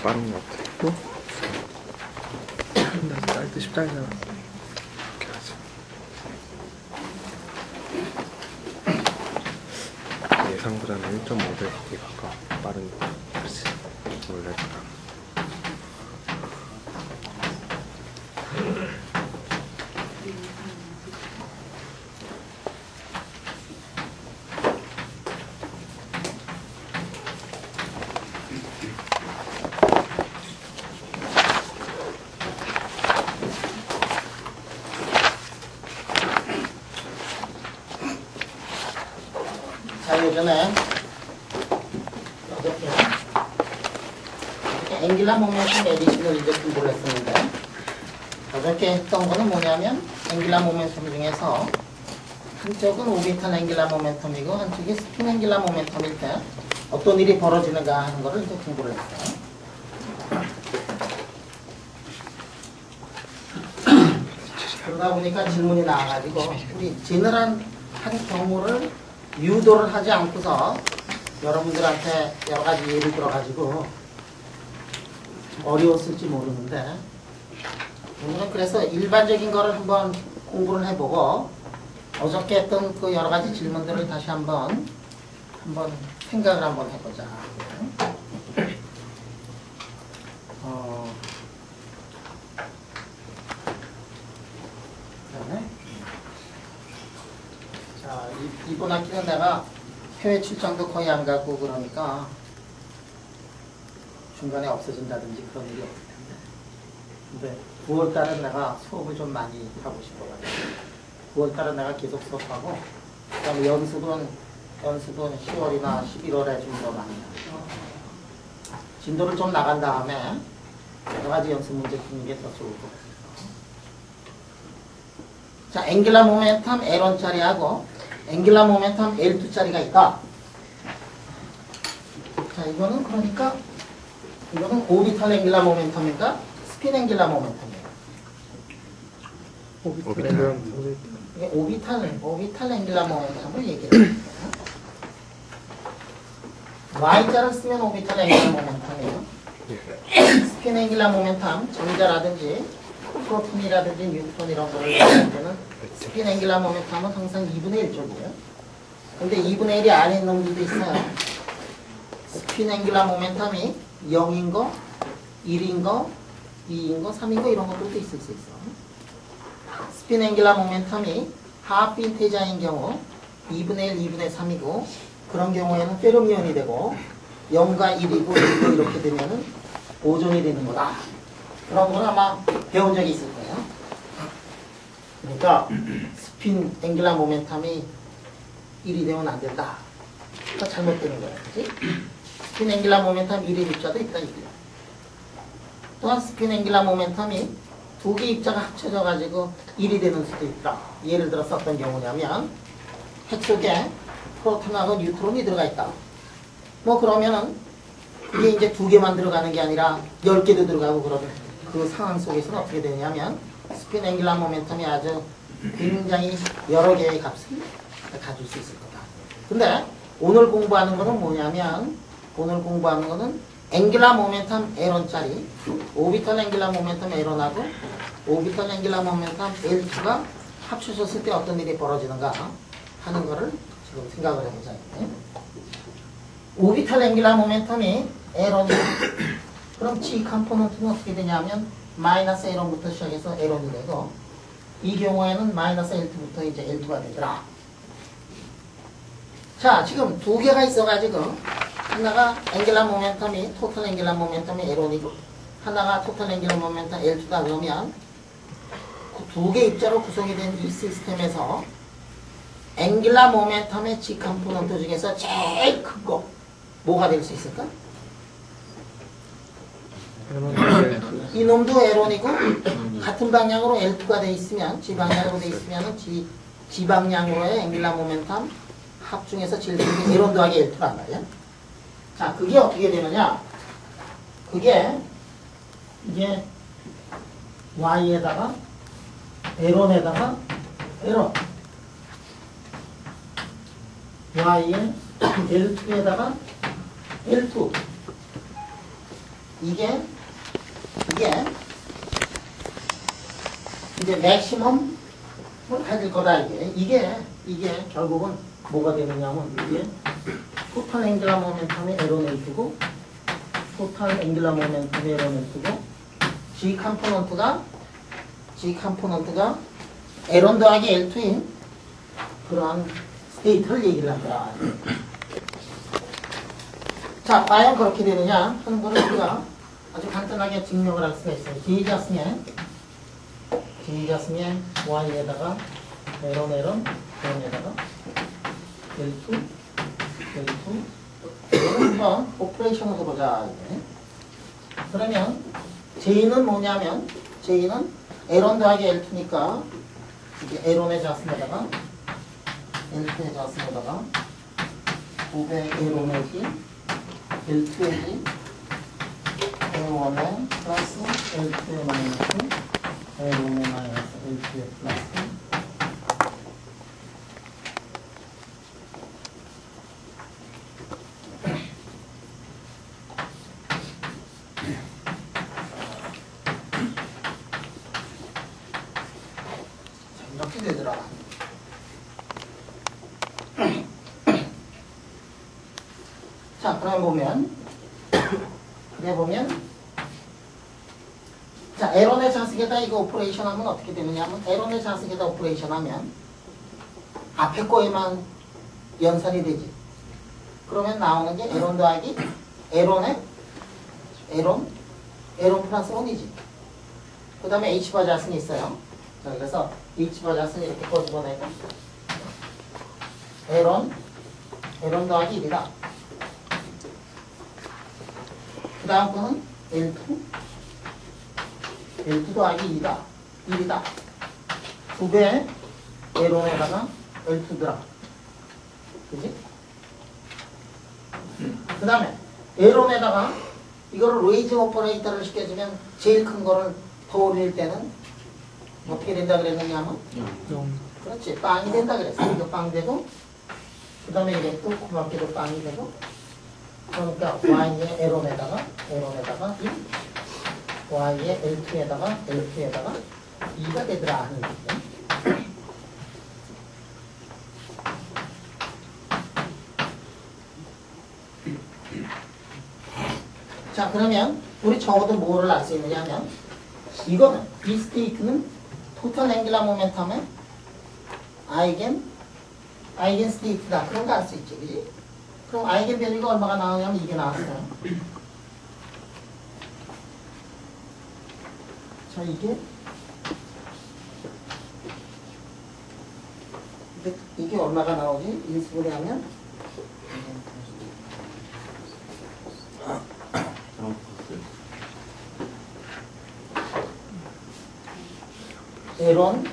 빠른 것 같아. 또? 나이트 십자이잖아. 이렇게 하지. 예상보다는 1.5배 가까워. 빠르니까. 그렇지. 원래보다. 예전에 이렇게 앵귤라 모멘텀 에디션을 이제 공부를 했었는데 어저께 했던 거는 뭐냐면 앵귤라 모멘텀 중에서 한쪽은 오비탈 앵귤라 모멘텀이고 한쪽이 스핀 앵귤라 모멘텀일 때 어떤 일이 벌어지는가 하는 거를 이제 공부를 했어요. 그러다 보니까 질문이 나와가지고 우리 제너럴한 경우를 유도를 하지 않고서 여러분들한테 여러 가지 예를 들어가지고 좀 어려웠을지 모르는데 오늘은 그래서 일반적인 거를 한번 공부를 해보고 어저께 했던 그 여러 가지 질문들을 다시 한번 생각을 한번 해보자. 그다음에 자, 이번 학기는 내가 해외 출장도 거의 안 가고 그러니까 중간에 없어진다든지 그런 일이 없을 텐데. 근데 9월달은 내가 수업을 좀 많이 하고 싶어가지고 9월달은 내가 계속 수업하고 그다음에 연습은 10월이나 11월에 좀 더 많이 하고 진도를 좀 나간 다음에 여러 가지 연습 문제 푸는 게 더 좋을 것 같아요. 자, 앵귤라 모멘텀 L1짜리하고 앵귤라 모멘텀 L2짜리가 있다. 자, 이거는 그러니까 이거는 오비탈 앵귤라 모멘텀인가 스핀 앵귤라 모멘텀이에요. 이게 오비탈 앵귤라 모멘텀을 얘기를 해요. Y자를 쓰면 오비탈 앵귤라 모멘텀이에요. 스핀 앵귤라 모멘텀, 전자라든지 프로톤이라든지 뉴트론 이런 거를 얘기할 때는 스핀 앵귤라 모멘텀은 항상 2분의 1쪽이에요. 근데 2분의 1이 안에 있는 놈들도 있어요. 스핀 앵귤라 모멘텀이 0인 거, 1인 거, 2인 거, 3인 거 이런 것들도 있을 수 있어. 스핀 앵귤라 모멘텀이 하프 인테자인 경우 2분의 1, 2분의 3이고 그런 경우에는 페르미온이 되고 0과 1이고 1이고 이렇게 되면은 보존이 되는 거다. 그런 건 아마 배운 적이 있을 거예요. 그러니까 스핀 앵귤라 모멘텀이 1이 되면 안 된다. 그러니까 잘못되는 거야. 그치? 스핀 앵귤라 모멘텀 1의 입자도 있다. 이거야. 또한 스핀 앵귤라 모멘텀이 두 개 입자가 합쳐져 가지고 1이 되는 수도 있다. 예를 들어서 어떤 경우냐면 핵 속에 프로톤하고 뉴트론이 들어가 있다. 뭐 그러면은 그게 이제 두 개만 들어가는 게 아니라 10개도 들어가고 그러면 그 상황 속에서는 어떻게 되냐면 스핀 앵귤라 모멘텀이 아주 굉장히 여러 개의 값을 가질 수 있을 거다. 근데 오늘 공부하는 거는 뭐냐면 오늘 공부하는 거는 앵귤라 모멘텀 L1짜리 오비탈 앵귤라 모멘텀 L1하고 오비탈 앵귤라 모멘텀 L2가 합쳐졌을 때 어떤 일이 벌어지는가 하는 거를 지금 생각을 해보자. 오비탈 앵귤라 모멘텀이 L1이 그럼 G 컴포넌트는 어떻게 되냐면 마이너스 L1부터 시작해서 L1이 되고 이 경우에는 마이너스 L2부터 이제 L2가 되더라. 자, 지금 두 개가 있어가지고 하나가 앵귤라 모멘텀이 토탈 앵귤라 모멘텀이 L1이고 하나가 토탈 앵귤라 모멘텀 L2다 그러면 그 두 개 입자로 구성이 된 이 시스템에서 앵귤라 모멘텀의 G 컴포넌트 중에서 제일 큰 거 뭐가 될 수 있을까? 이놈도 L1이고 같은 방향으로 L2가 돼 있으면 G 방향으로 돼 있으면 G 방향으로의 앵귤라 모멘텀 합 중에서 제일 큰 게 L1 더하기 L2란 말이야. 자, 그게 어떻게 되느냐? 그게 이게 Y에다가 L1에다가 L1 Y에 L2에다가 L2 이게 이제 맥시멈을 가질 거다 이게 결국은 뭐가 되느냐면 이게 토탈 앵귤러 모멘텀의 에로네이트고 토탈 앵귤러 모멘텀의 에로네이트고 G 컴포넌트가 L1 더하기 L2인 그러한 스테이트를 얘기를 한다. 자, 과연 그렇게 되느냐 하는 거를 우리가 아주 간단하게 증명을 할 수가 있어요. G자스면 Y에다가 L1에다가 L2 이거는 한번 오퍼레이션을 해보자. 이제. 그러면 J는 뭐냐면 J는 L1 더하기 L2니까 이게 L1의 자스에다가 L2의 자스에다가 500 L1의 G L2의 G L1의 플러스 L2의 마이너스 L1의 마이너스 L2의 플러스 이렇게 되더라. 자, 그래 보면 자, L1의 자식에다 이거 오퍼레이션 하면 어떻게 되느냐 하면 L1의 자식에다 오퍼레이션 하면 앞에 거에만 연산이 되지. 그러면 나오는 게 L1 더하기 L1 플러스 1이지. 그 다음에 H바 자승이 있어요. 자, 그래서 H바 자승 이렇게 꺼집어내고 L1 더하기 1이다. 그 다음 거는 L2 더하기 2다. 1이다. 2배 L1에다가 L2더라. 그지? 그 다음에 L1에다가 이거를 레이징 오퍼레이터를 시켜주면 제일 큰 거를 더 올릴 때는 어떻게 된다 그랬느냐 하면 그렇지. 빵이 된다 그랬어. 이거 빵 되고 그 다음에 이게 또 고맙게도 빵이 되고 그러니까 Y의 L1에다가 1 Y의 L2에다가 2가 되더라 하는 거죠. 자, 그러면 우리 적어도 뭐를 알 수 있느냐 하면 이거는 이 스테이트는 토탈 앵귤러 모멘텀의 아이겐 스테이트다. 그런 거 알 수 있지. 그지? 그럼 아이겐 밸류가 얼마가 나오냐면 이게 나왔어요. 자, 이게 얼마가 나오지? 인수분해 하면 L1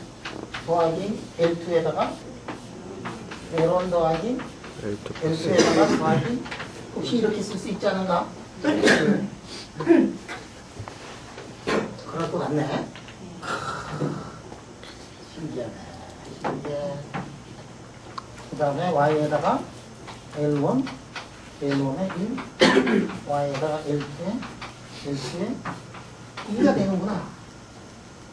더하기 L2에다가 L1 더하기 L2에다가 더하기 혹시 이렇게 쓸 수 있지 않은가? 그럴 것 같네. 신기하네. 그 다음에 Y에다가 L1에 1 Y에다가 L2에 2가 되는구나.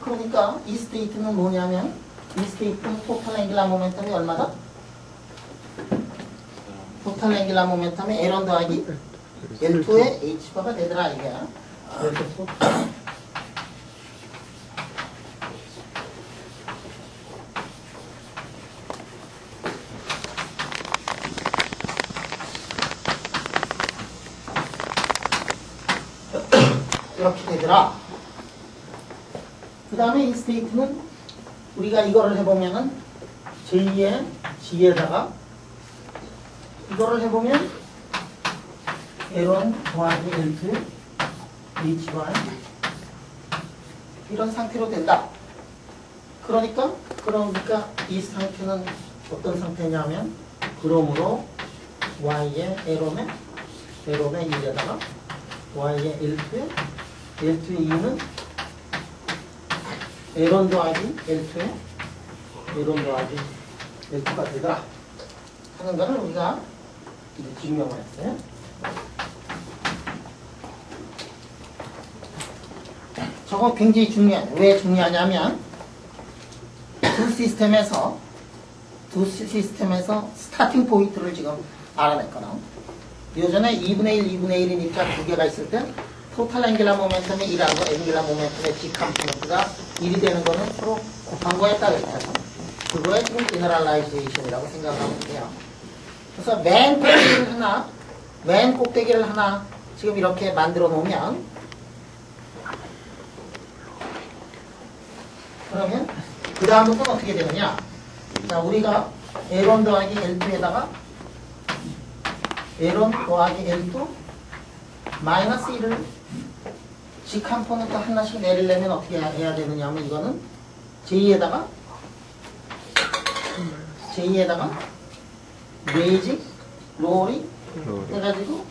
그러니까 이 스테이트는 뭐냐면 이 스테이트는 토탈 앵귤러 모멘텀이 얼마다? 토탈 앵귤러 모멘텀이 L1 더하기 L2의 H바가 되더라 이게. 그래서 이렇게 되더라. 그 다음에 이 스테이트는 우리가 이거를 해보면은 J의 G에다가 이거를 해보면 L1 더하기 L2 Hy 이런 상태로 된다. 그러니까 이 상태는 어떤 상태냐면 그러므로 Y의 L1의 1에다가 Y의 L2의 2는 L1 더하기 L2에 L1 더하기 L2가 되더라 하는 거를 우리가 이제 증명을 했어요. 저거 굉장히 중요해요. 왜 중요하냐면 두 시스템에서 스타팅 포인트를 지금 알아냈거든. 요전에 2분의 1, 2분의 1인 입자 두 개가 있을 때 토탈 앵귤러 모멘텀이 1하고 앵귤러 모멘텀의 G 컴포넌트가 1이 되는 거는 서로 곱한 거였다 그랬잖아. 그거에 지금 제너럴라이제이션이라고 생각하면 돼요. 그래서 맨 꼭대기를 하나 지금 이렇게 만들어 놓으면, 그러면 그 다음부터는 어떻게 되느냐. 자, 우리가 L1 더하기 L2에다가 L1 더하기 L2 마이너스 1을 G 컴포넌트 하나씩 내리려면 어떻게 해야 되느냐 하면, 이거는 J에다가 베이직 롤이 해가지고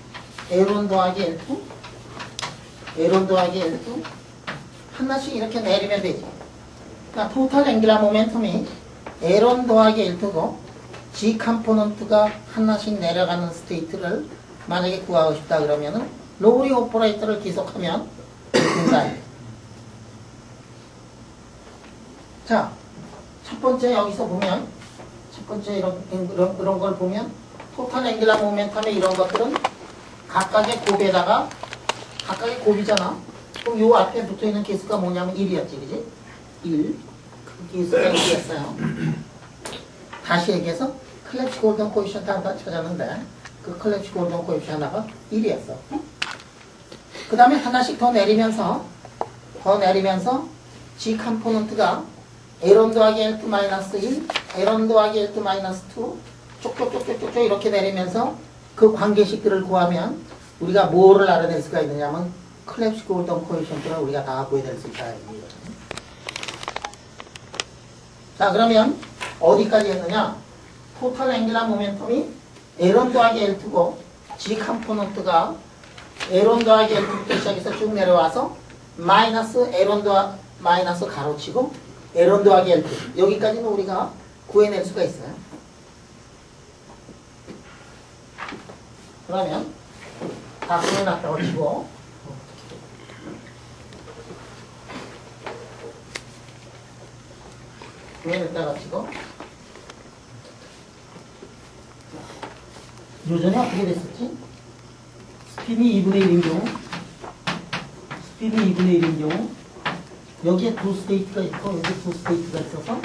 L1 더하기 L2 하나씩 이렇게 내리면 되지. 그러니까 토탈 앵귤러 모멘텀이 L1 더하기 L2고 G 컴포넌트가 하나씩 내려가는 스테이트를 만약에 구하고 싶다 그러면은 로우리 오퍼레이터를 기속하면 된다. 자, 첫 번째 여기서 보면, 첫 번째 이런 걸 보면 토탈 앵귤러 모멘텀의 이런 것들은 각각의 곱에다가, 각각의 곱이잖아. 그럼 요 앞에 붙어있는 개수가 뭐냐면 1이었지, 그지? 1. 그 개수가 1이었어요. 다시 얘기해서 클래치 골든 코에피션트 하나 찾았는데 그 클래치 골든 코에피션트 하나가 1이었어. 그 다음에 하나씩 더 내리면서 G 컴포넌트가 L1 더하기 L2 마이너스 1, L1 더하기 L2 마이너스 2 쪽쪽쪽쪽쪽 이렇게 내리면서 그 관계식들을 구하면 우리가 뭐를 알아낼 수가 있느냐면 클래치 골든 코에피션트를 우리가 다 구해낼 수 있다. 자, 그러면 어디까지 했느냐? 토탈 앵귤러 모멘텀이 L1 더하기 L2고 G 컴포넌트가 L1 더하기 L2부터 시작해서 쭉 내려와서 마이너스 L1 마이너스 가로치고 L1 더하기 L2 여기까지는 우리가 구해낼 수가 있어요. 그러면 다 구해놨다고 치고 구해냈다고 치고 요전에 어떻게 됐었지? 스피드 2분의 1인 경우 여기에 두 스테이트가 있고 여기 두 스테이트가 있어서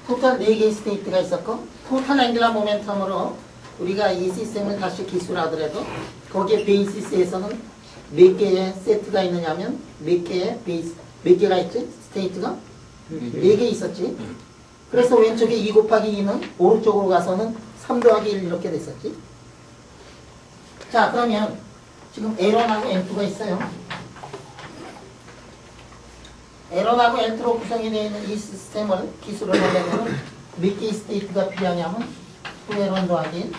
토탈 4개의 스테이트가 있었고 토탈 앵귤러 모멘텀으로 우리가 이 시스템을 다시 기술하더라도 거기에 베이시스에서는 몇 개의 세트가 있느냐면 몇 개가 있지? 스테이트가? 4개 있었지? 그래서 왼쪽에 2 곱하기 2는 오른쪽으로 가서는 3 더하기 1 이렇게 됐었지? 자, 그러면 지금 L1하고 L2가 있어요. L1하고 L2로 구성이 되어 있는 이 시스템을 기술을 하려면 몇 개의 스테이트가 필요하냐면 2L1 더하기 1,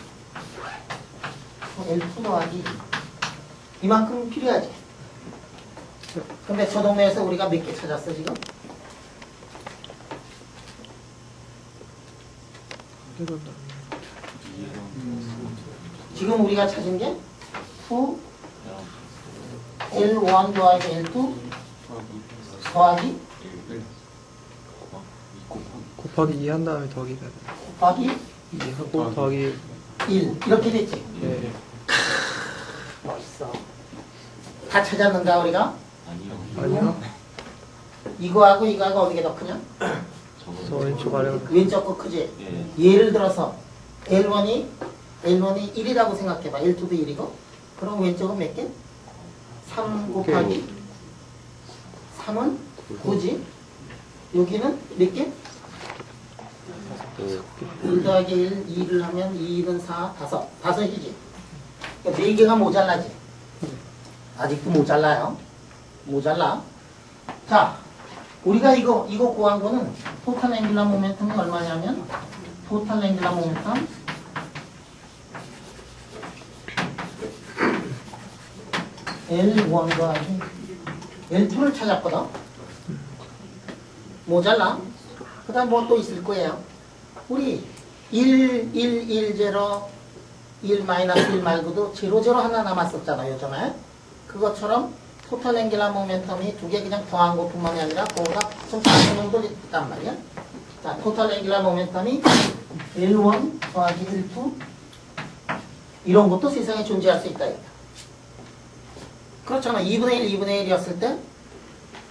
L2 더하기 2 이만큼 필요하지. 근데 저 동네에서 우리가 몇 개 찾았어 지금? 지금 우리가 찾은 게 2 L1 더하기 L2 더하기 곱하기 2 한 다음에 더하기 곱하기 2하고 더하기 1 이렇게 됐지? 네. 멋있어. 다 찾았는가 우리가? 아니요. 이거하고 어디가 더 크냐? 저 왼쪽 아래 왼쪽 거 크지? 예를 들어서 L1이 1이라고 생각해봐. L2도 1이고 그럼 왼쪽은 몇 개? 3 곱하기 3은 9지? 여기는 몇 개? 1 더하기 1, 2를 하면 2는 4, 5이지? 그러니까 4개가 모자라지? 아직도 모자라요. 모자라. 자, 우리가 이거 구한 거는 토탈 앵귤러 모멘텀이 얼마냐면 토탈 앵귤러 모멘텀 L1 더하기 L2를 찾았거든. 모자라. 그 다음 뭐 또 있을 거예요. 우리 1, 1, 1, 0, 1 마이너스 1 말고도 0, 0 하나 남았었잖아 요즘에. 그것처럼 토탈 앵귤러 모멘텀이 두 개 그냥 더한 것뿐만이 아니라 그거보다 좀 작은 놈도 있단 말이야. 자, 토탈 앵귤러 모멘텀이 L1 더하기 L2 이런 것도 세상에 존재할 수 있다. 그렇잖아. 2분의 1, 2분의 1이었을 때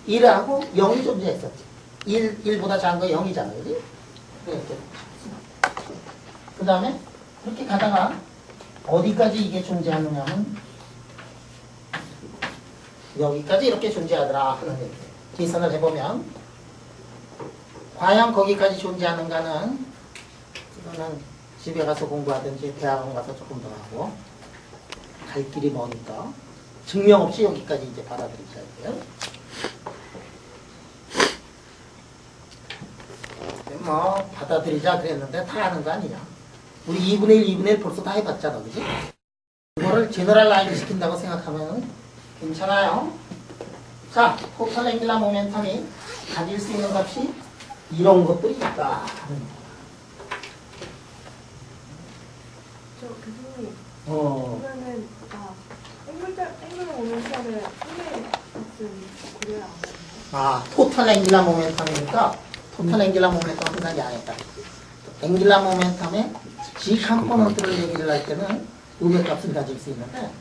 1하고 0이 존재했었지. 1보다 작은 거 0이잖아. 그지? 이렇게. 그 다음에 그렇게 가다가 어디까지 이게 존재하느냐면 여기까지 이렇게 존재하더라 하는 얘기. 계산을 해보면 과연 거기까지 존재하는가는 이거는 집에 가서 공부하든지 대학원 가서 조금 더 하고 갈 길이 머니까 증명 없이 여기까지 이제 받아들이셔야 돼요. 뭐 받아들이자 그랬는데 다 아는 거 아니냐. 우리 2분의 1, 2분의 1 벌써 다 해봤잖아. 그지? 이거를 제너럴 라인 시킨다고 생각하면 괜찮아요. 자, 토탈 앵귤러 모멘텀이 가질 수 있는 값이 이런 것들이 있다. 저 교수님, 어, 그러면은 앵글러 모멘텀을 한개 값은 그래야 안 되나요? 아, 토탈 앵귤러 모멘텀이니까 토탈 앵귤러 모멘텀 생각이 안 했다. 앵귤러 모멘텀의 G 컴포넌트를 얘기를 할 때는 음의 값을 가질 수 있는데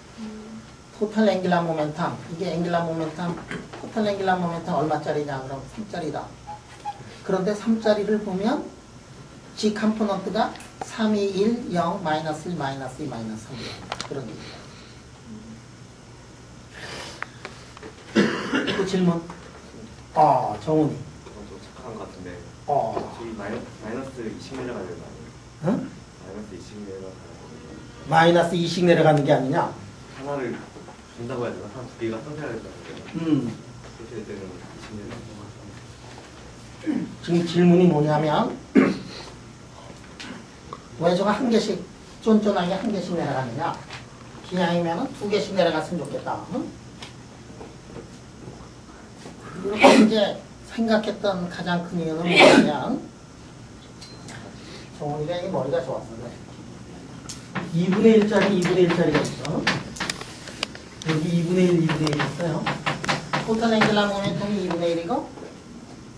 토탈 앵귤러 모멘텀, 이게 앵귤러 모멘텀, 토탈 앵귤러 모멘텀 얼마짜리냐? 그럼 3짜리다. 그런데 3짜리를 보면 G 컴포넌트가 3, 2, 1, 0, 마이너스 1, 마이너스 2, 마이너스 3 그런 얘기예요. 또 질문? 정훈이. 이건 좀 착각한 것 같은데 저기 마이너스 20 내려가야 되는 거 아니에요? 응? 마이너스 20 내려가야 되는 마이너스 2씩 내려가는 게 아니냐? 하나를 준다고 해야 되나? 한 두 개가 상쇄해야 된다고 그렇게 될 때는 20 내려가야 지금 질문이 뭐냐면 왜 저거 한 개씩 쫀쫀하게 한 개씩 내려가느냐? 기왕이면 두 개씩 내려갔으면 좋겠다. 응? 이렇게 이제 생각했던 가장 큰 이유는 뭐냐면 정훈이가 이 머리가 좋았어. 그래. 2분의 1짜리 2분의 1짜리가 있어. 여기 2분의 1, 2분의 1 있어요. 토탈 앵귤러 모멘텀이 2분의 1이고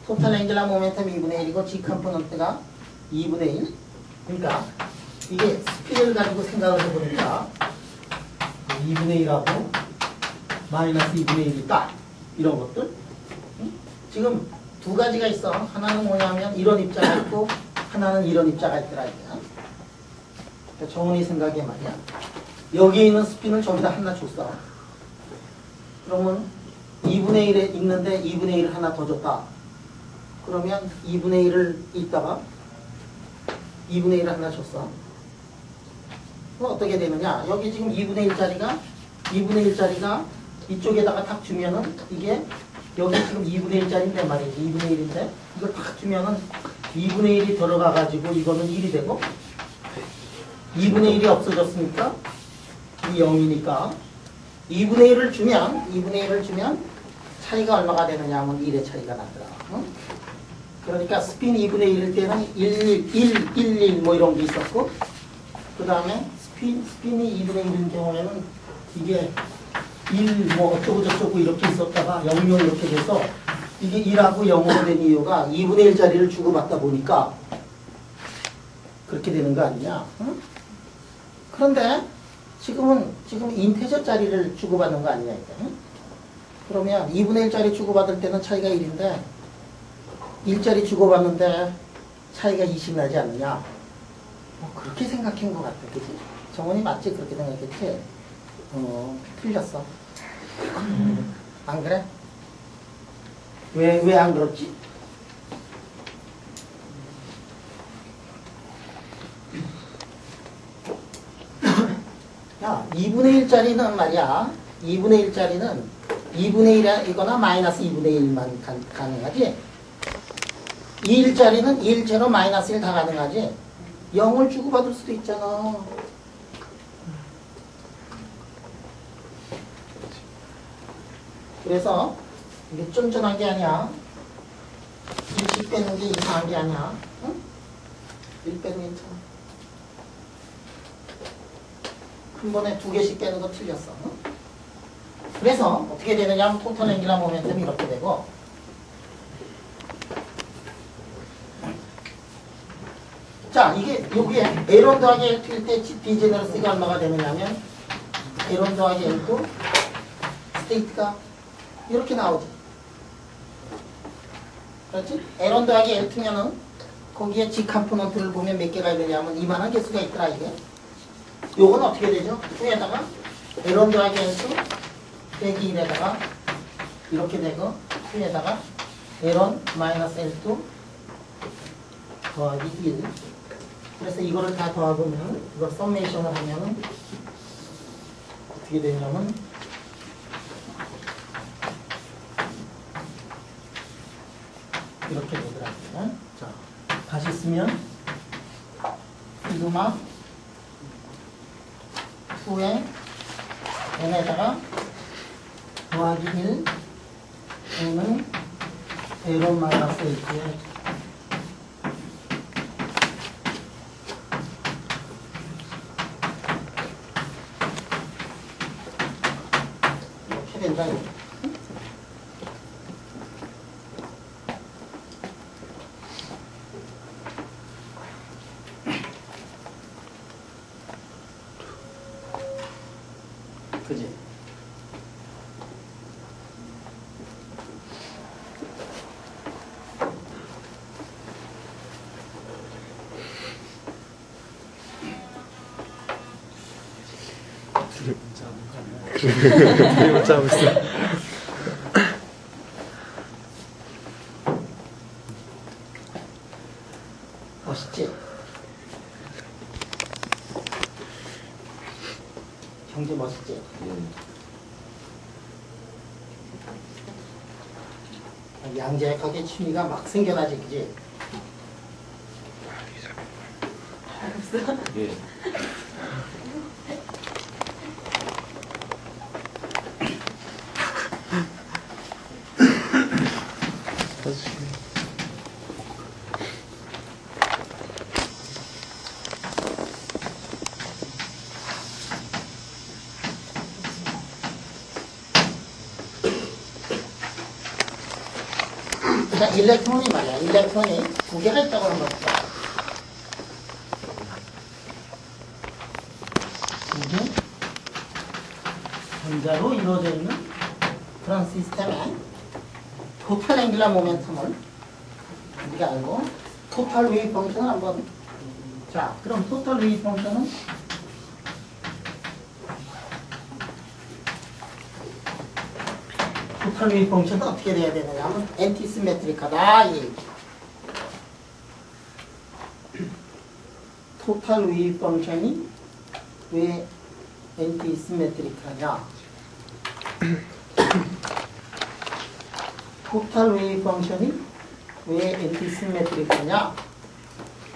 토탈 앵귤러 모멘텀이 2분의 1이고 G 컴포넌트가 2분의 1. 그러니까 이게 스피드를 가지고 생각을 해보니까 2분의 1하고 마이너스 2분의 1이다. 이런 것들. 응? 지금 두 가지가 있어. 하나는 뭐냐면 이런 입자가 있고 하나는 이런 입자가 있더라. 그러니까 정훈이 생각에 말이야. 여기에 있는 스핀을 저기다 하나 줬어. 그러면 2분의 1에 있는데 2분의 1을 하나 더 줬다. 그러면 2분의 1을 있다가 2분의 1을 하나 줬어. 그럼 어떻게 되느냐? 여기 지금 2분의 1짜리가 이쪽에다가 탁 주면은 이게 여기 지금 2분의 1짜리인데 말이지. 2분의 1인데 이걸 탁 주면은 2분의 1이 들어가가지고 이거는 1이 되고 2분의 1이 없어졌으니까 이 0이니까 2분의 1을 주면 차이가 얼마가 되느냐 하면 1의 차이가 나더라. 응? 그러니까 스핀 2분의 1일 때는 1 뭐 이런 게 있었고 그 다음에 스핀이 2분의 1인 경우에는 이게 1 뭐 어쩌고 저쩌고 이렇게 있었다가 0, 0 이렇게 돼서 이게 1하고 0으로 된 이유가 2분의 1짜리를 주고받다 보니까 그렇게 되는 거 아니냐? 응? 그런데 지금 인테저 짜리를 주고받는 거 아니냐? 응? 그러면 2분의 1짜리 주고받을 때는 차이가 1인데 1짜리 주고받는데 차이가 20 나지 않느냐? 그렇게 생각한 것 같아. 그치? 정원이 맞지? 그렇게 생각했지? 틀렸어. 안 그래? 왜 안 그렇지? 야, 2분의 1짜리는 말이야. 2분의 1짜리는 2분의 1이거나 마이너스 2분의 1만 가능하지? 2일짜리는 2일째로 마이너스 1 다 가능하지? 0을 주고받을 수도 있잖아. 그래서 이게 쫀쫀한 게 아니야. 1씩 빼는 게 이상한 게 아니야. 응? 1 빼는 게 괜찮아. 한 번에 두 개씩 빼는 거 틀렸어. 응? 그래서 어떻게 되느냐 하면 토탈 앵귤러 모멘텀이 이렇게 되고 자 이게 여기에 L1 더하기 L2일 때 디제너러스가 얼마가 되느냐면 L1 더하기 L2 스테이트가 이렇게 나오지. 그렇지? L1 더하기 L2면은 거기에 G 컴포넌트를 보면 몇 개가 되냐면 이만한 개수가 있더라 이게. 요건 어떻게 되죠? 2에다가 L1 더하기 L2 빼기 1에다가 이렇게 되고 2에다가 L1 마이너스 L2 더하기 1. 그래서 이거를 다 더하면 이걸 썸메이션을 하면은 어떻게 되냐면 이렇게 되더라고요. 자, 다시 쓰면 시그마 2에 n에다가 더하기 1 n은 L1 마이너스 L2에 이렇게 된다. 그지? 둘이 문자 하고 있어. 멋있지? 형제 멋있지? 양재학하게 취미가 막 생겨나지, 그지? 예. 사주시네. 그러니까 일렉트론이 말이야. 일렉트론이 두 개가 있다고 하는 거죠. 이게 전자로 이루어져 있는 그런 시스템에 토탈 앵귤러 모멘텀을 우리가 알고 토탈 웨이브 펑션을 한번 자 그럼 토탈 웨이브 펑션은 토탈 웨이브 펑션은 어떻게 돼야 되느냐 하면 엔티시메트리카다 이 얘기. 토탈 웨이브 펑션이 왜 엔티시메트리카냐 토탈 웨이브 펑션이 왜 엔티시메트리카냐?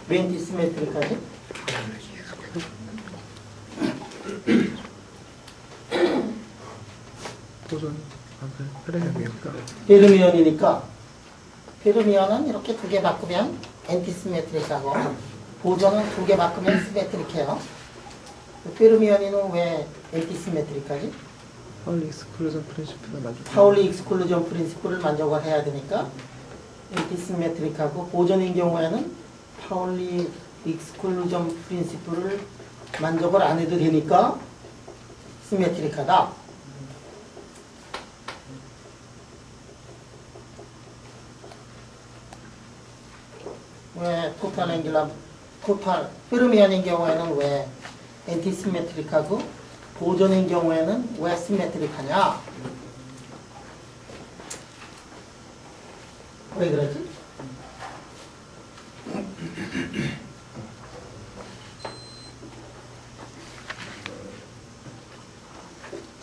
왜 엔티시메트리카지? 도전 페르미언이니까. 페르미언이니까 페르미언은 이렇게 두 개 바꾸면 엔티시메트릭하고 보존은 두 개 바꾸면 시메트릭해요. 페르미언이는 왜 엔티시메트릭하지? 파울리 익스클루전 프린시플을 만족. 파울리 익스클루전 프린시플을 만족을 해야 되니까 엔티시메트릭하고 보존인 경우에는 파울리 익스클루전 프린시플을 만족을 안 해도 되니까 시메트릭하다. 왜 토탈 앵귤러 토탈 페르미언인 경우에는 왜 엔티시메트릭하고 보존인 경우에는 왜 시메트릭하냐? 왜 그러지?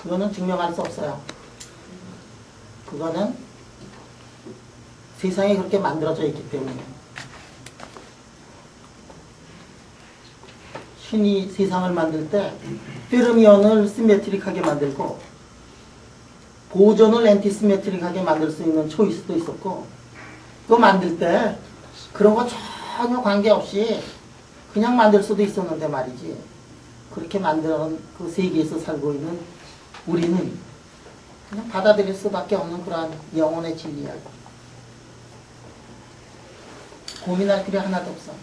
그거는 증명할 수 없어요. 그거는 세상이 그렇게 만들어져 있기 때문에 신이 세상을 만들 때 페르미언을 시메트릭하게 만들고 보존을 엔티시메트릭하게 만들 수 있는 초이스도 있었고 그거 만들 때 그런 거 전혀 관계없이 그냥 만들 수도 있었는데 말이지 그렇게 만드는 그 세계에서 살고 있는 우리는 그냥 받아들일 수밖에 없는 그러한 영혼의 진리야. 고민할 필요 하나도 없어.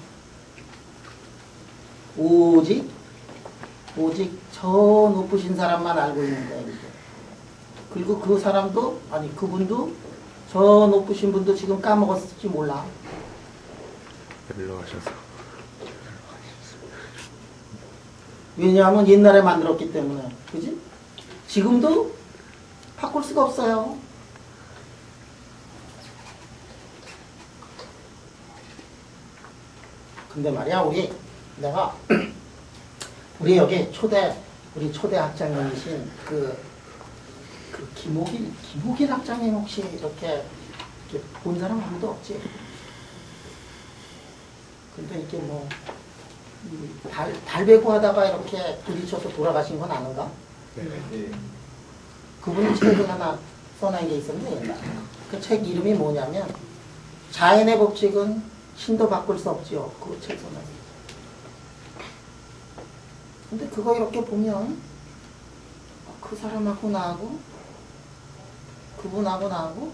오직 저 높으신 사람만 알고 있는 거야. 이게. 그리고 그 사람도, 아니 그분도 저 높으신 분도 지금 까먹었을지 몰라. 연락하셔서. 왜냐하면 옛날에 만들었기 때문에. 그지? 지금도 바꿀 수가 없어요. 근데 말이야, 우리 여기 우리 초대 학장님이신 그 김호길 학장님 혹시 이렇게 본 사람 아무도 없지? 근데 이게 뭐, 달배구 하다가 이렇게 부딪혀서 돌아가신 건 아는가? 네. 그분이 책을 하나 써놓은 게 있었는데, 옛날에. 그 책 이름이 뭐냐면, 자연의 법칙은 신도 바꿀 수 없지요. 그 책 써놨어요. 근데 그거 이렇게 보면, 그 사람하고 나하고, 그분하고 나하고,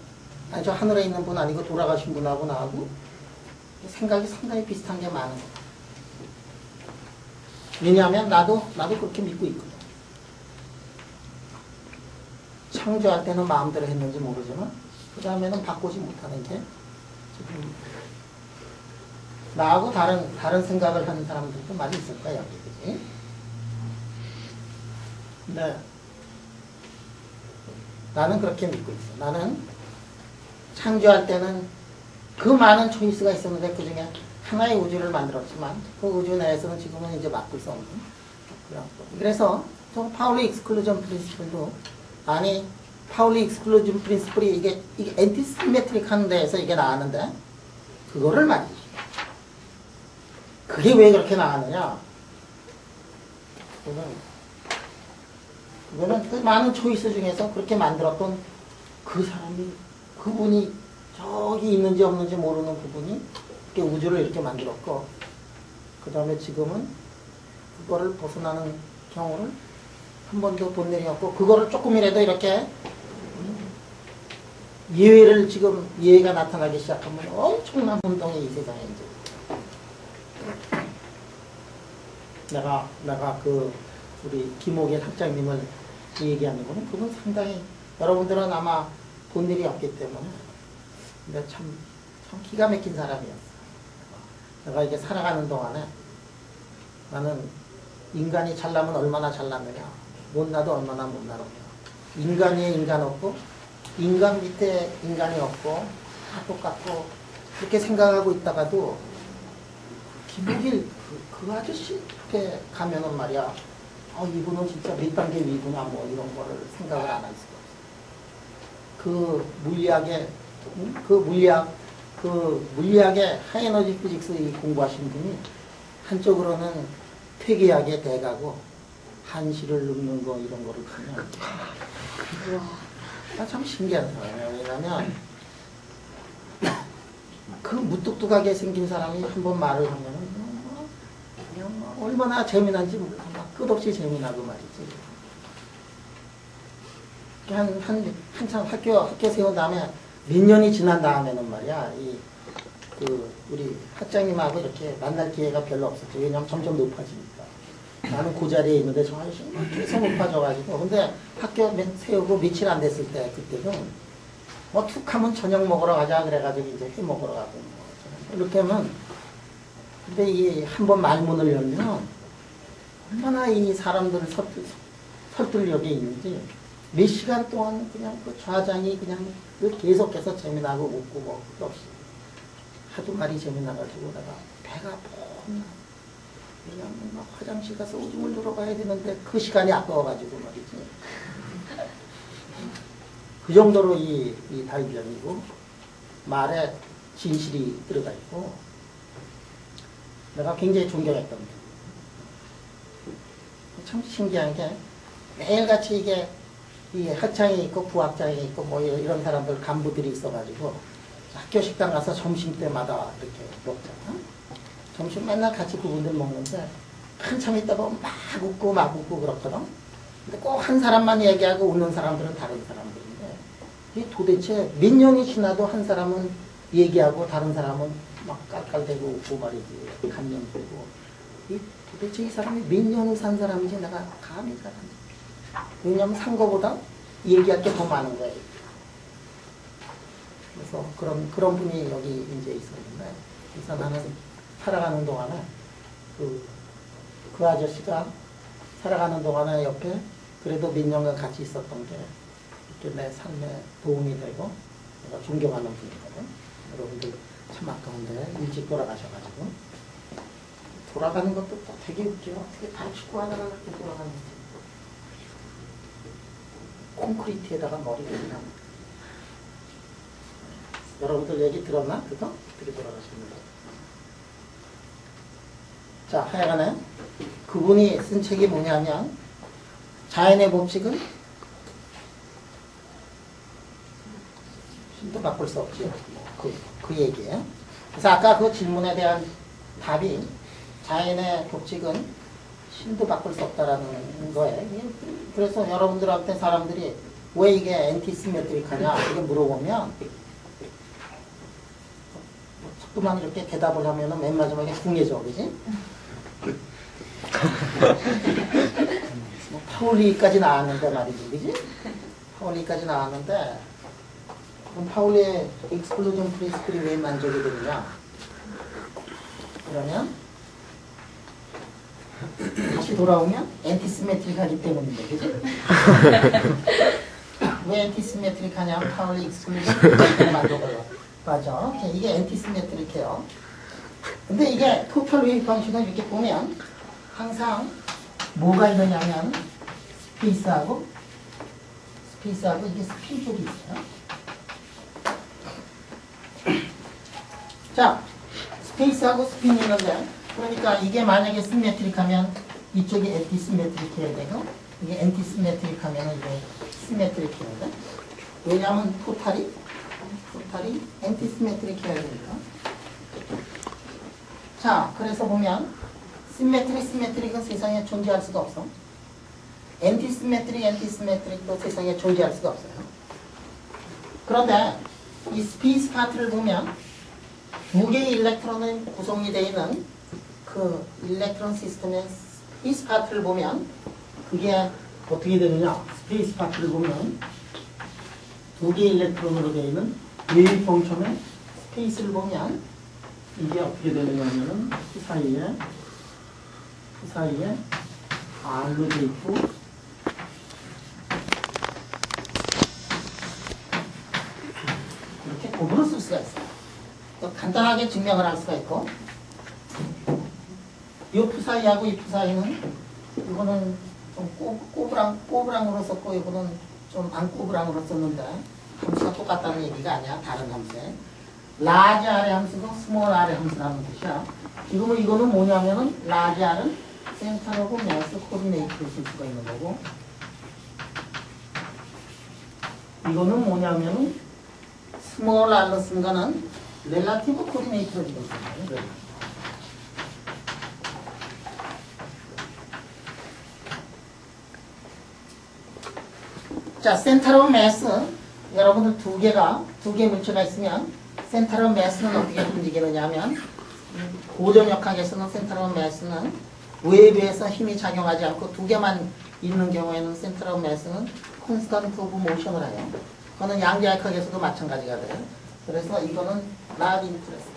아니, 저 하늘에 있는 분 아니고 돌아가신 분하고 나하고, 생각이 상당히 비슷한 게 많은 거예요. 왜냐하면 나도 그렇게 믿고 있거든. 창조할 때는 마음대로 했는지 모르지만 그 다음에는 바꾸지 못하는 게 지금 나하고 다른 생각을 하는 사람들도 많이 있을 거야, 여기. 그지? 근데 나는 그렇게 믿고 있어. 나는 창조할 때는 그 많은 초이스가 있었는데 그 중에 하나의 우주를 만들었지만 그 우주 내에서는 지금은 이제 맡을 수 없는 그런 거. 그래서 저 파울리 익스클루전 프린시플도 파울리 익스클루전 프린시플이 이게 엔티시메트릭 하는 데에서 이게 나왔는데 그거를 말이지. 그게 왜 그렇게 나왔느냐? 그거는 그 많은 초이스 중에서 그렇게 만들었던 그분이 저기 있는지 없는지 모르는 그분이 이렇게 우주를 이렇게 만들었고, 그 다음에 지금은 그거를 벗어나는 경우를 한 번도 본 일이 없고, 그거를 조금이라도 이렇게 예외가 나타나기 시작하면 엄청난 운동이 이 세상에 이제. 내가 우리 김호길 학장님을 얘기하는 거는 그분 상당히 여러분들은 아마 본 일이 없기 때문에 근데 참 기가 막힌 사람이었어. 내가 이게 살아가는 동안에 나는 인간이 잘나면 얼마나 잘났느냐, 못나도 얼마나 못나느냐. 인간 위에 인간 없고 인간 밑에 인간이 없고 다 똑같고 그렇게 생각하고 있다가도 김호길 그 아저씨 이렇게 가면은 말이야, 이분은 진짜 몇 단계 위구나 뭐 이런 거를 생각을 안 할 수가 없어. 그 물리학의 하이에너지 피직스 공부하신 분이 한쪽으로는 퇴계학의 대가고 한시를 눕는 거 이런 거를 보면 참 신기한 사람이에요. 왜냐면 그 무뚝뚝하게 생긴 사람이 한번 말을 하면은 그냥 얼마나 재미난지 막 끝없이 재미나고 말이지. 한참 학교 세운 다음에 몇 년이 지난 다음에는 말이야, 우리 학장님하고 이렇게 만날 기회가 별로 없었죠. 왜냐면 점점 높아지니까. 나는 그 자리에 있는데 저 아저씨 계속 높아져가지고. 근데 학교 세우고 며칠 안 됐을 때, 그때는 툭 하면 저녁 먹으러 가자 그래가지고 이제 회 먹으러 가고. 이렇게 하면, 근데 이 한번 말문을 열면 얼마나 이 사람들을 설득력이 있는지. 몇 시간 동안 그냥 그 좌장이 그냥 계속해서 재미나고 웃고 뭐 없이 하도 말이 재미나가지고 내가 배가 뻔나. 왜냐면 막 화장실 가서 오줌을 누러 가야 되는데 그 시간이 아까워가지고 말이지. 그 정도로 이 달변이고 말에 진실이 들어가 있고 내가 굉장히 존경했던 게 참 신기한 게 매일같이 이게 이 학장이 있고 부학장이 있고 뭐 이런 사람들 간부들이 있어가지고 학교 식당 가서 점심 때마다 이렇게 먹잖아. 점심 맨날 같이 그분들 먹는데 한참 있다 보면 막 웃고 그렇거든. 근데 꼭 한 사람만 얘기하고 웃는 사람들은 다른 사람들이. 이 도대체 몇 년이 지나도 한 사람은 얘기하고 다른 사람은 막 깔깔대고 웃고 말이지. 감명되고. 이 도대체 이 사람이 몇 년을 산 사람인지 내가 감이 잘 안 돼. 왜냐면 산 거보다 얘기할 게 더 많은 거예요. 그래서 그런 분이 여기 이제 있었는데, 그래서 나는 살아가는 동안에 그 아저씨가 살아가는 동안에 옆에 그래도 몇 년간 같이 있었던 게 이렇게 내 삶에 도움이 되고 내가 존경하는 분이거든. 여러분들 참 아까운데 일찍 돌아가셔가지고 돌아가는 것도 또 되게 웃겨. 어떻게 발 축구 하다가 그렇게 돌아가는지. 콘크리트에다가 머리를 그냥. 여러분들 얘기 들었나? 그거? 어떻게 돌아가십니다. 자, 하여간에 그분이 쓴 책이 뭐냐면 자연의 법칙은 신도 바꿀 수 없지. 그 얘기예요. 그래서 아까 그 질문에 대한 답이 자연의 법칙은 신도 바꿀 수 없다라는 거예요. 그래서 여러분들한테 사람들이 왜 이게 엔티시메트릭하냐 이렇게 물어보면 자꾸만 이렇게 대답을 하면은 맨 마지막에 궁해져, 그지? 뭐 파울리까지 나왔는데 말이지, 그지? 파울리까지 나왔는데 그럼 파울리의 익스클루전 프린시플이 왜 만족이 되느냐? 그러면 다시 돌아오면 엔티시메트릭하기 때문인데, 그지? 왜 엔티시메트릭하냐면 파울리 익스클루전 프린시플이 만족을 맞아. 이게 엔티시메트릭해요. 근데 이게 토탈 웨이브 방식은 이렇게 보면 항상 뭐가 있느냐면 스페이스하고 이게 스핀 쪽이 있어요. 자, 스페이스하고 스핀이 있는데 그러니까 이게 만약에 시메트릭하면 이쪽이 엔티시메트릭해야 되고 이게 엔티시메트릭하면 이게 시메트릭해야 돼. 왜냐하면 토탈이 엔티시메트릭해야 되니까. 자, 그래서 보면 시메트릭은 세상에 존재할 수가 없어. 엔티시메트릭도 세상에 존재할 수가 없어요. 그런데 이 스페이스 파트를 보면 두 개의 일렉트론이 구성이 되어 있는 그 일렉트론 시스템의 스페이스 파트를 보면 그게 어떻게 되느냐? 스페이스 파트를 보면 두 개의 일렉트론으로 되어 있는 웨이브 펑션의 스페이스를 보면 이게 어떻게 되느냐면은 그 사이에 R로 되어 있고 이렇게 곱으로 쓸 수가 있어요. 또 간단하게 증명을 할 수가 있고 이 푸 사이하고 이 푸 사이는 이거는 좀 꼬부랑으로 썼고 이거는 좀 안 꼬부랑으로 썼는데 함수가 똑같다는 얘기가 아니야. 다른 함수에 라지 R의 함수도 스몰 R의 함수라는 뜻이야. 지금 이거는 뭐냐면은 라지 R은 센터하고 매스 코디네이트를 쓸 수가 있는 거고 이거는 뭐냐면은 스몰 R로 쓴 거는 렐라티브 코디네이트로 지금 쓴 거예요. 자, 센터로 매스 여러분들 두 개 물체가 있으면 센터로 매스는 어떻게 움직이느냐 하면 고전역학에서는 센터로 매스는 웨이브에서 힘이 작용하지 않고 두 개만 있는 경우에는 센터로 매스는 콘스턴트 오브 모션을 해요. 그거는 양자역학에서도 마찬가지가 돼요. 그래서 이거는 not interest.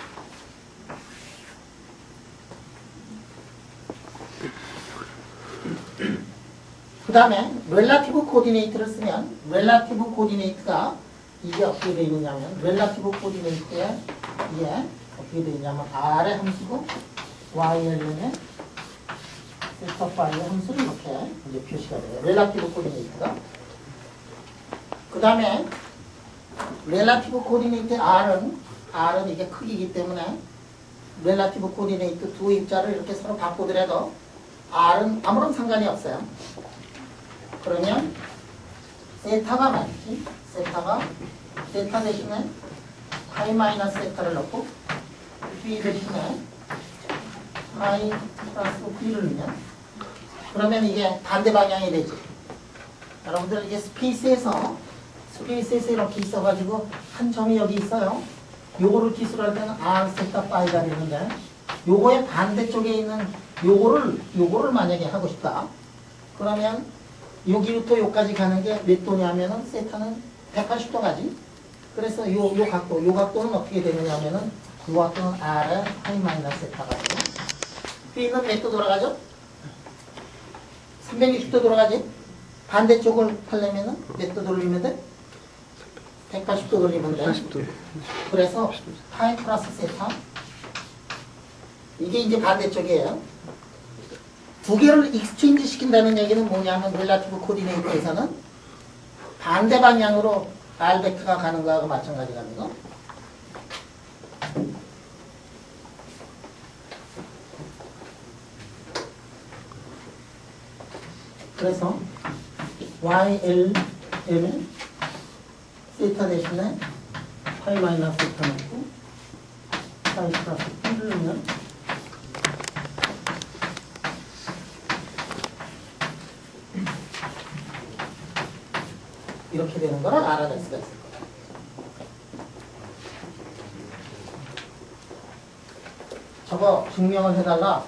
그 다음에 렐라티브 코디네이트를 쓰면 렐라티브 코디네이트가 이게 어떻게 되어 있느냐면 렐라티브 코디네이트에 이게 어떻게 되어 있냐면 R의 함수고 YLN의 세타 파이의 함수를 이렇게 이제 표시가 돼요. 렐라티브 코디네이트가. 그 다음에 렐라티브 코디네이트 R은 이게 크기이기 때문에 렐라티브 코디네이트 두 입자를 이렇게 서로 바꾸더라도 R은 아무런 상관이 없어요. 그러면 세타가 맞지? 세타 대신에 파이 마이너스 세타를 넣고 B 대신에 파이 플러스 B를 넣으면 그러면 이게 반대 방향이 되지. 여러분들 이게 스페이스에서 스페이스에서 이렇게 있어가지고 한 점이 여기 있어요. 요거를 기술할 때는 R 세타 파이가 되는데 요거의 반대쪽에 있는 요거를 만약에 하고 싶다. 그러면 여기부터 요까지 가는 게 몇 도냐면은 세타는 180도 가지. 그래서 요 각도는 어떻게 되느냐 하면은 요 각도는 R의 파이 마이너스 세타가 되고 B는 몇 도 돌아가죠? 360도 돌아가지? 반대쪽을 하려면은 몇 도 돌리면 돼? 180도 돌리면 돼. 80도. 그래서 파이 플러스 세타 이게 이제 반대쪽이에요. 두 개를 익스체인지 시킨다는 얘기는 뭐냐면 릴라티브 코디네이터에서는 반대 방향으로 R 벡터가 가는 거하고 마찬가지랍니다. 그래서 YLM은 세타 대신에 파이 마이너스 세타 넣고 파이 플러스 T를 넣으면 이렇게 되는 걸 알아낼 수가 있을 거예요. 저거 증명을 해달라.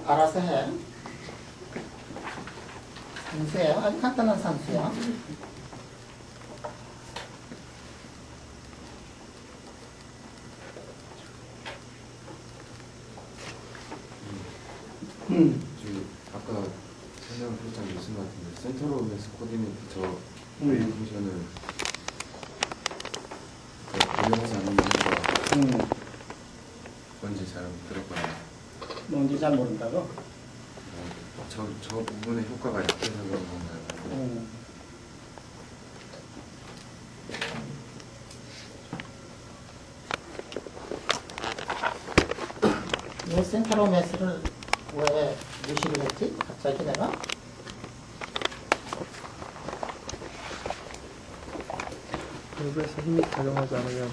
알아서 해. 산수예요. 아주 간단한 산수야. 저기 아까 설명 살짝 무슨 것 같은데 센터로 오면서 코디네이터 저 웨이브 포션을 고려하지 않는 이유가 뭔지 잘 들었거든요. 뭔지 잘 모른다고? 저 부분의 효과가 약해서 그런 건가요? 이 센터로 매스를 왜 무시를 했지? 갑자기 내가? 외부에서 힘이 작용하지 않으면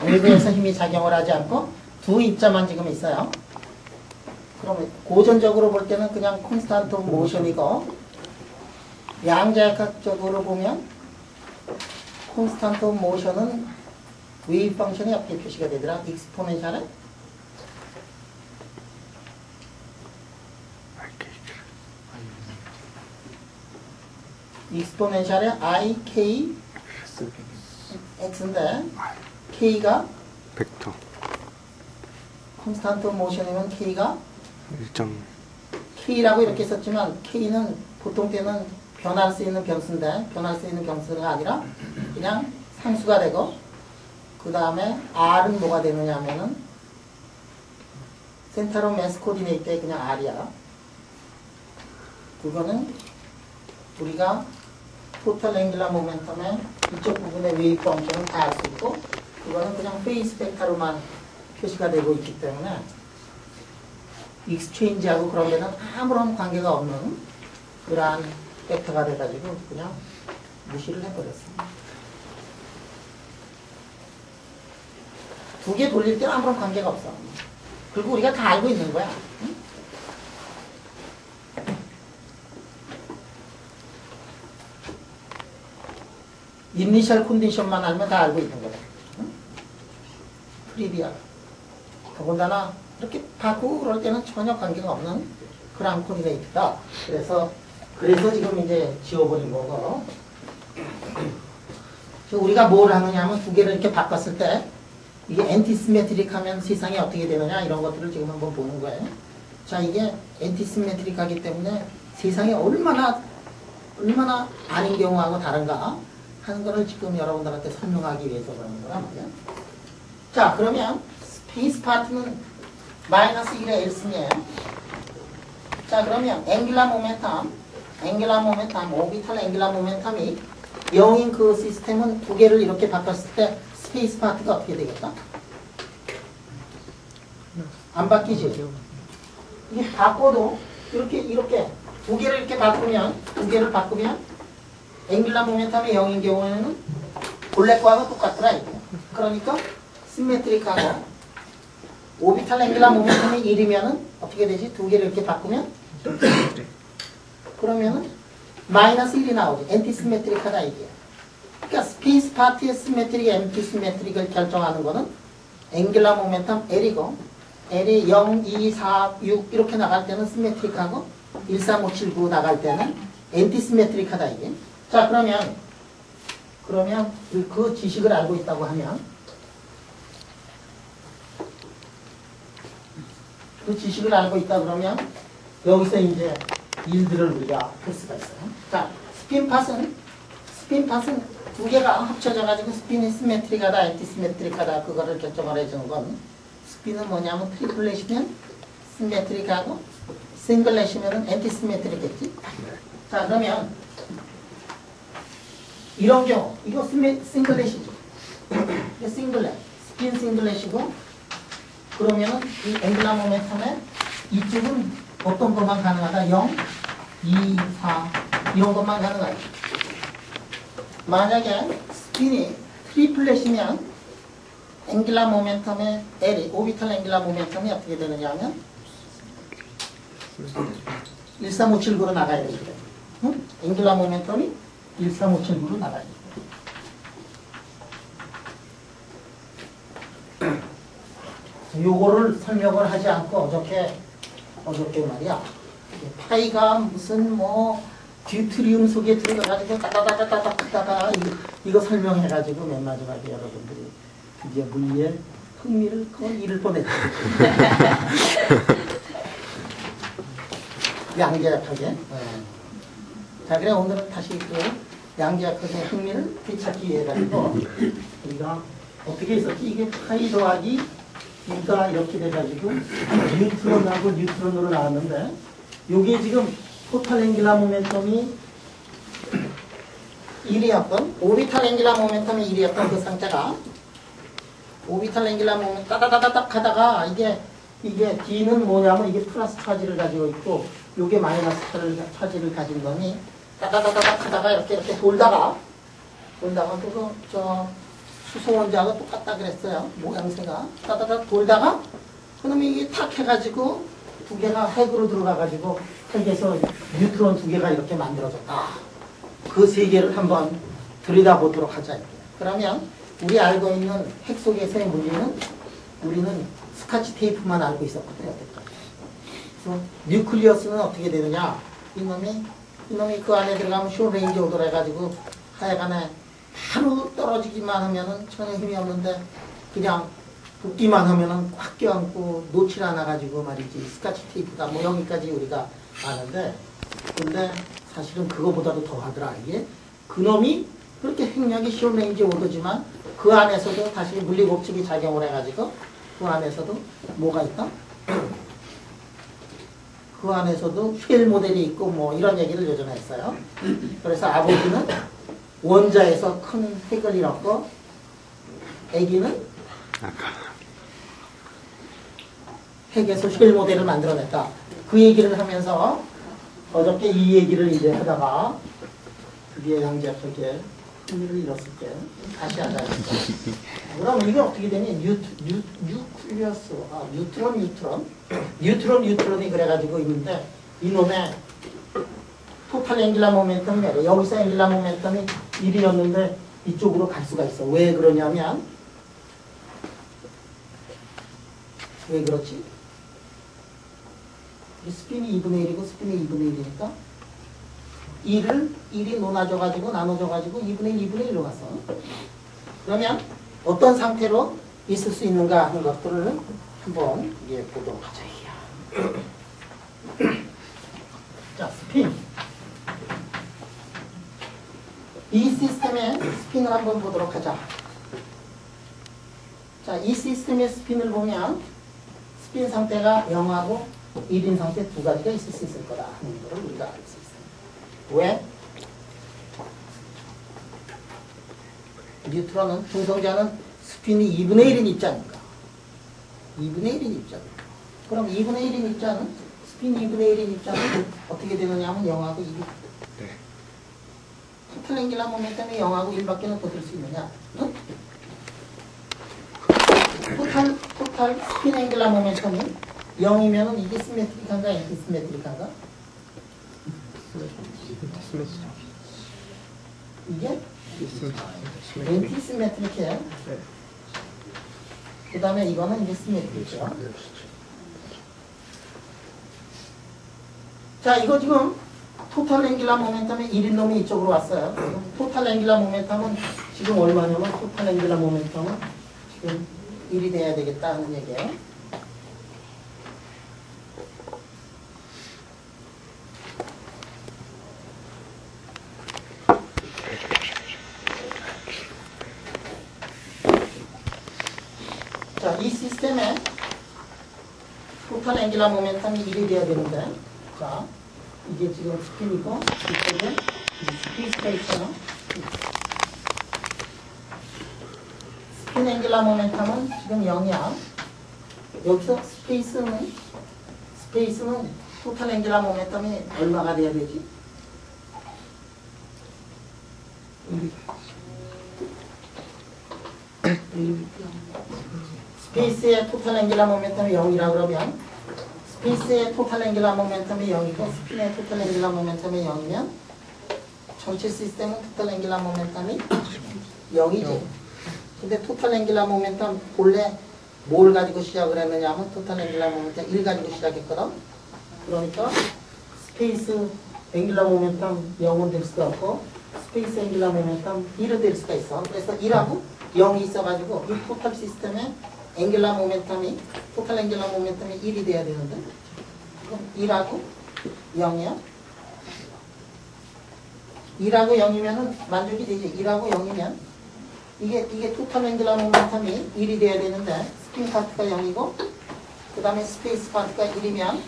외부에서 힘이 작용을 하지 않고 두 입자만 지금 있어요. 그러면 고전적으로 볼 때는 그냥 콘스탄트 모션이고 양자역학적으로 보면 콘스탄트 모션은 웨이브 펑션이 어떻게 표시가 되더라? 익스포넨셜에 익스포넨셜에 I, K, X인데 K가 벡터 콘스탄트 모션이면 K가 일정 K라고 이렇게 썼지만 K는 보통 때는 변할 수 있는 변수인데 변할 수 있는 변수가 아니라 그냥 상수가 되고 그 다음에 R은 뭐가 되느냐 하면은 센터로 매스 코디네이터에 그냥 R이야. 그거는 우리가 토탈 앵귤러 모멘텀의 이쪽 부분의 웨이브 펑션은 다 알 수 있고 그거는 그냥 페이스 벡터로만 표시가 되고 있기 때문에 익스체인지하고 그런 데는 아무런 관계가 없는 그러한 벡터가 돼가지고 그냥 무시를 해버렸습니다. 두 개 돌릴 때는 아무런 관계가 없어. 그리고 우리가 다 알고 있는 거야. 응? 이니셜 컨디션만 알면 다 알고 있는 거야. 응? 트리비얼. 더군다나 이렇게 바꾸고 그럴 때는 전혀 관계가 없는 그런 코디네이트다. 그래서 지금 이제 지워버린 거고. 우리가 뭘 하느냐 하면 두 개를 이렇게 바꿨을 때 이게 엔티시메트릭 하면 세상이 어떻게 되느냐 이런 것들을 지금 한번 보는 거예요. 자, 이게 엔티시메트릭하기 때문에 세상이 얼마나 아닌 경우하고 다른가 하는 거를 지금 여러분들한테 설명하기 위해서 그러는 거란 말이야. 자, 그러면 스페이스 파트는 마이너스 1의 L승이에요. 자, 그러면 앵귤러 모멘텀, 오비탈 앵귤러 모멘텀이 0인 그 시스템은 두 개를 이렇게 바꿨을 때 스페이스 파트가 어떻게 되겠다? 안 바뀌지? 이게 바꿔도 이렇게 두 개를 이렇게 바꾸면 앵귤러 모멘텀이 0인 경우에는 본래 거하고 똑같더라 이게. 그러니까 시메트릭하고 오비탈 앵귤러 모멘텀이 1이면은 어떻게 되지? 두 개를 이렇게 바꾸면 그러면은 마이너스 1이 나오지. 엔티시메트릭하다 이게. 그러니까 스페이스 파트의 시메트릭, 엔티시메트릭을 결정하는 거는 앵귤라 모멘텀 L이고 L이 0, 2, 4, 6 이렇게 나갈 때는 시메트릭하고 1, 3, 5, 7, 9 나갈 때는 엔티시메트릭하다 이게. 자 그러면 그 지식을 알고 있다고 하면 그 지식을 알고 있다 그러면 여기서 이제 일들을 우리가 할 수가 있어요. 자 스핀팟은 두 개가 합쳐져 가지고 스핀이 시메트릭하다 엔티시메트릭하다 그거를 결정을 해주는 건 스핀은 뭐냐면 트리플렛이면 시메트릭하고 싱글렛이면 엔티시메트릭겠지. 자 그러면 이런 경우 이거 싱글렛이죠. 이게 싱글렛 스핀 싱글렛이고 그러면은 이 앵글라 모멘텀에 이쪽은 어떤 것만 가능하다? 0, 2, 4 이런 것만 가능하다. 만약에 스핀이 트리플렛이면 앵글라 모멘텀의 L이 오비탈 앵글라 모멘텀이 어떻게 되느냐 하면 13579로 나가야 되거든. 응? 앵글라 모멘텀이 13579로 나가야 돼. 요거를 설명을 하지 않고 어저께 말이야. 파이가 무슨 뭐 듀트리움 속에 들어가가지고 따다다다닥 하다가 이거 설명해가지고 맨 마지막에 여러분들이 드디어 물리에 흥미를 거의 잃을 뻔했죠. 양자역학에. 자 그래 오늘은 다시 그 양자역학의 흥미를 되찾기 위해 가지고 우리가 어떻게 했었지? 이게 파이 더하기 E가 이렇게 돼가지고 뉴트론하고 뉴트론으로 나왔는데 요게 지금 토탈 앵귤라 모멘텀이 1이었던 오비탈 앵귤라 모멘텀이 1이었던 그 상태가 오비탈 앵귤라 모멘텀 따다다다닥 하다가 이게 D는 뭐냐면 이게 플러스 차지를 가지고 있고 요게 마이너스 차지를 가진 거니 따다다다닥 하다가 이렇게 돌다가 그거 수소원자하고 똑같다 그랬어요. 모양새가 따다다 돌다가 그러면 이게 탁 해가지고 두 개가 핵으로 들어가가지고 핵에서 뉴트론 두 개가 이렇게 만들어졌다. 그 세 개를 한번 들여다보도록 하자. 그러면 우리 알고 있는 핵 속에서의 물리는 우리는 스카치 테이프만 알고 있었거든요. 그래서 뉴클리어스는 어떻게 되느냐? 이놈이 그 안에 들어가면 숏레인지 오더라 해가지고 하여간에 바로 떨어지기만 하면은 전혀 힘이 없는데 그냥 붙기만 하면은 꽉 껴안고 놓질 않아가지고 말이지 스카치 테이프다 뭐 여기까지 우리가 아는데 근데 사실은 그거보다도 더 하더라. 이게 그놈이 그렇게 핵력이 숏레인지 오더지만 그 안에서도 다시 물리법칙이 작용을 해가지고 그 안에서도 뭐가 있다? 그 안에서도 쉘 모델이 있고 뭐 이런 얘기를 요즘에 했어요. 그래서 아버지는 원자에서 큰 핵을 잃었고 아기는 핵에서 쉘 모델을 만들어냈다. 그 얘기를 하면서 어저께 이 얘기를 이제 하다가 드디어 양자역학에 흥미를 잃었을 때 다시 하자. 그럼 이게 어떻게 되니? 뉴클리어스, 뉴트론이 그래가지고 있는데 이놈의 토탈 앵귤라 모멘텀이 여기서 앵귤라 모멘텀이 1이었는데 이쪽으로 갈 수가 있어. 왜 그러냐면 왜 그렇지? 이 스핀이 2분의 1이고 스핀이 2분의 1이니까 1이 나눠줘가지고 2분의 1로 갔어. 그러면 어떤 상태로 있을 수 있는가 하는 것들을 한번 보도록 하자. 자, 스핀. 이 시스템의 스핀을 한번 보도록 하자. 자, 이 시스템의 스핀을 보면 스핀 상태가 0하고 1인 상태 두 가지가 있을 수 있을 거다 하는 것을 우리가 알 수 있어요. 왜? 뉴트론은 중성자는 스핀이 2분의 1인 입자니까. 2분의 1인 입자. 그럼 2분의 1인 입자는 스핀 2분의 1인 입자는 어떻게 되느냐 하면 0하고 1이 네. 토탈 앵귤라 모멘텀이 0하고 1밖에 더 들 수 있느냐? 응? 토탈 스핀 앵귤라 모멘텀이 0이면은 이게 시메트릭한가 엔티시메트릭한가? 시메트릭. 이게 시메트릭. 엔티 시메트릭해요. 네. 그 다음에 이거는 이제 시메트릭이죠. 자, 이거 지금 토탈 앵귤러 모멘텀의 1인 놈이 이쪽으로 왔어요. 토탈 앵귤러 모멘텀은 지금 얼마냐면 토탈 앵귤러 모멘텀은 지금 1이 돼야 되겠다 하는 얘기예요. 자, 이 시스템에 토탈 앵귤러 모멘텀이 1이 돼야 되는데, 자, 이게 지금 스핀이고, 이쪽에 스페이스가 있어요. 스핀 앵귤러 모멘텀은 지금 0이야. 여기서 스페이스는 토탈 앵귤러 모멘텀이 얼마가 돼야 되지? 스페이스의 토탈 앵귤러 모멘텀이 0이라 그러면 스페이스의 토탈 앵귤러 모멘텀이 0이고 스핀의 토탈 앵귤러 모멘텀이 0이면 전체 시스템은 토탈 앵귤러 모멘텀이 0이지. 근데 토탈 앵귤러 모멘텀 본래 뭘 가지고 시작을 했느냐 하면 토탈 앵귤러 모멘텀 1 가지고 시작했거든. 그러니까 스페이스 앵귤러 모멘텀 0은 될 수가 없고 스페이스 앵귤러 모멘텀 1은 될 수가 있어. 그래서 1하고 0이 있어가지고 이 토탈 시스템에 앵귤러 모멘텀이 토탈 앵귤러 모멘텀이 1이 돼야 되는데 그럼 1하고 0이야. 1하고 0이면은 만족이 되지. 1하고 0이면 이게 토탈 앵귤러 모멘텀이 1이 돼야 되는데 스핀 파트가 0이고 그 다음에 스페이스 파트가 1이면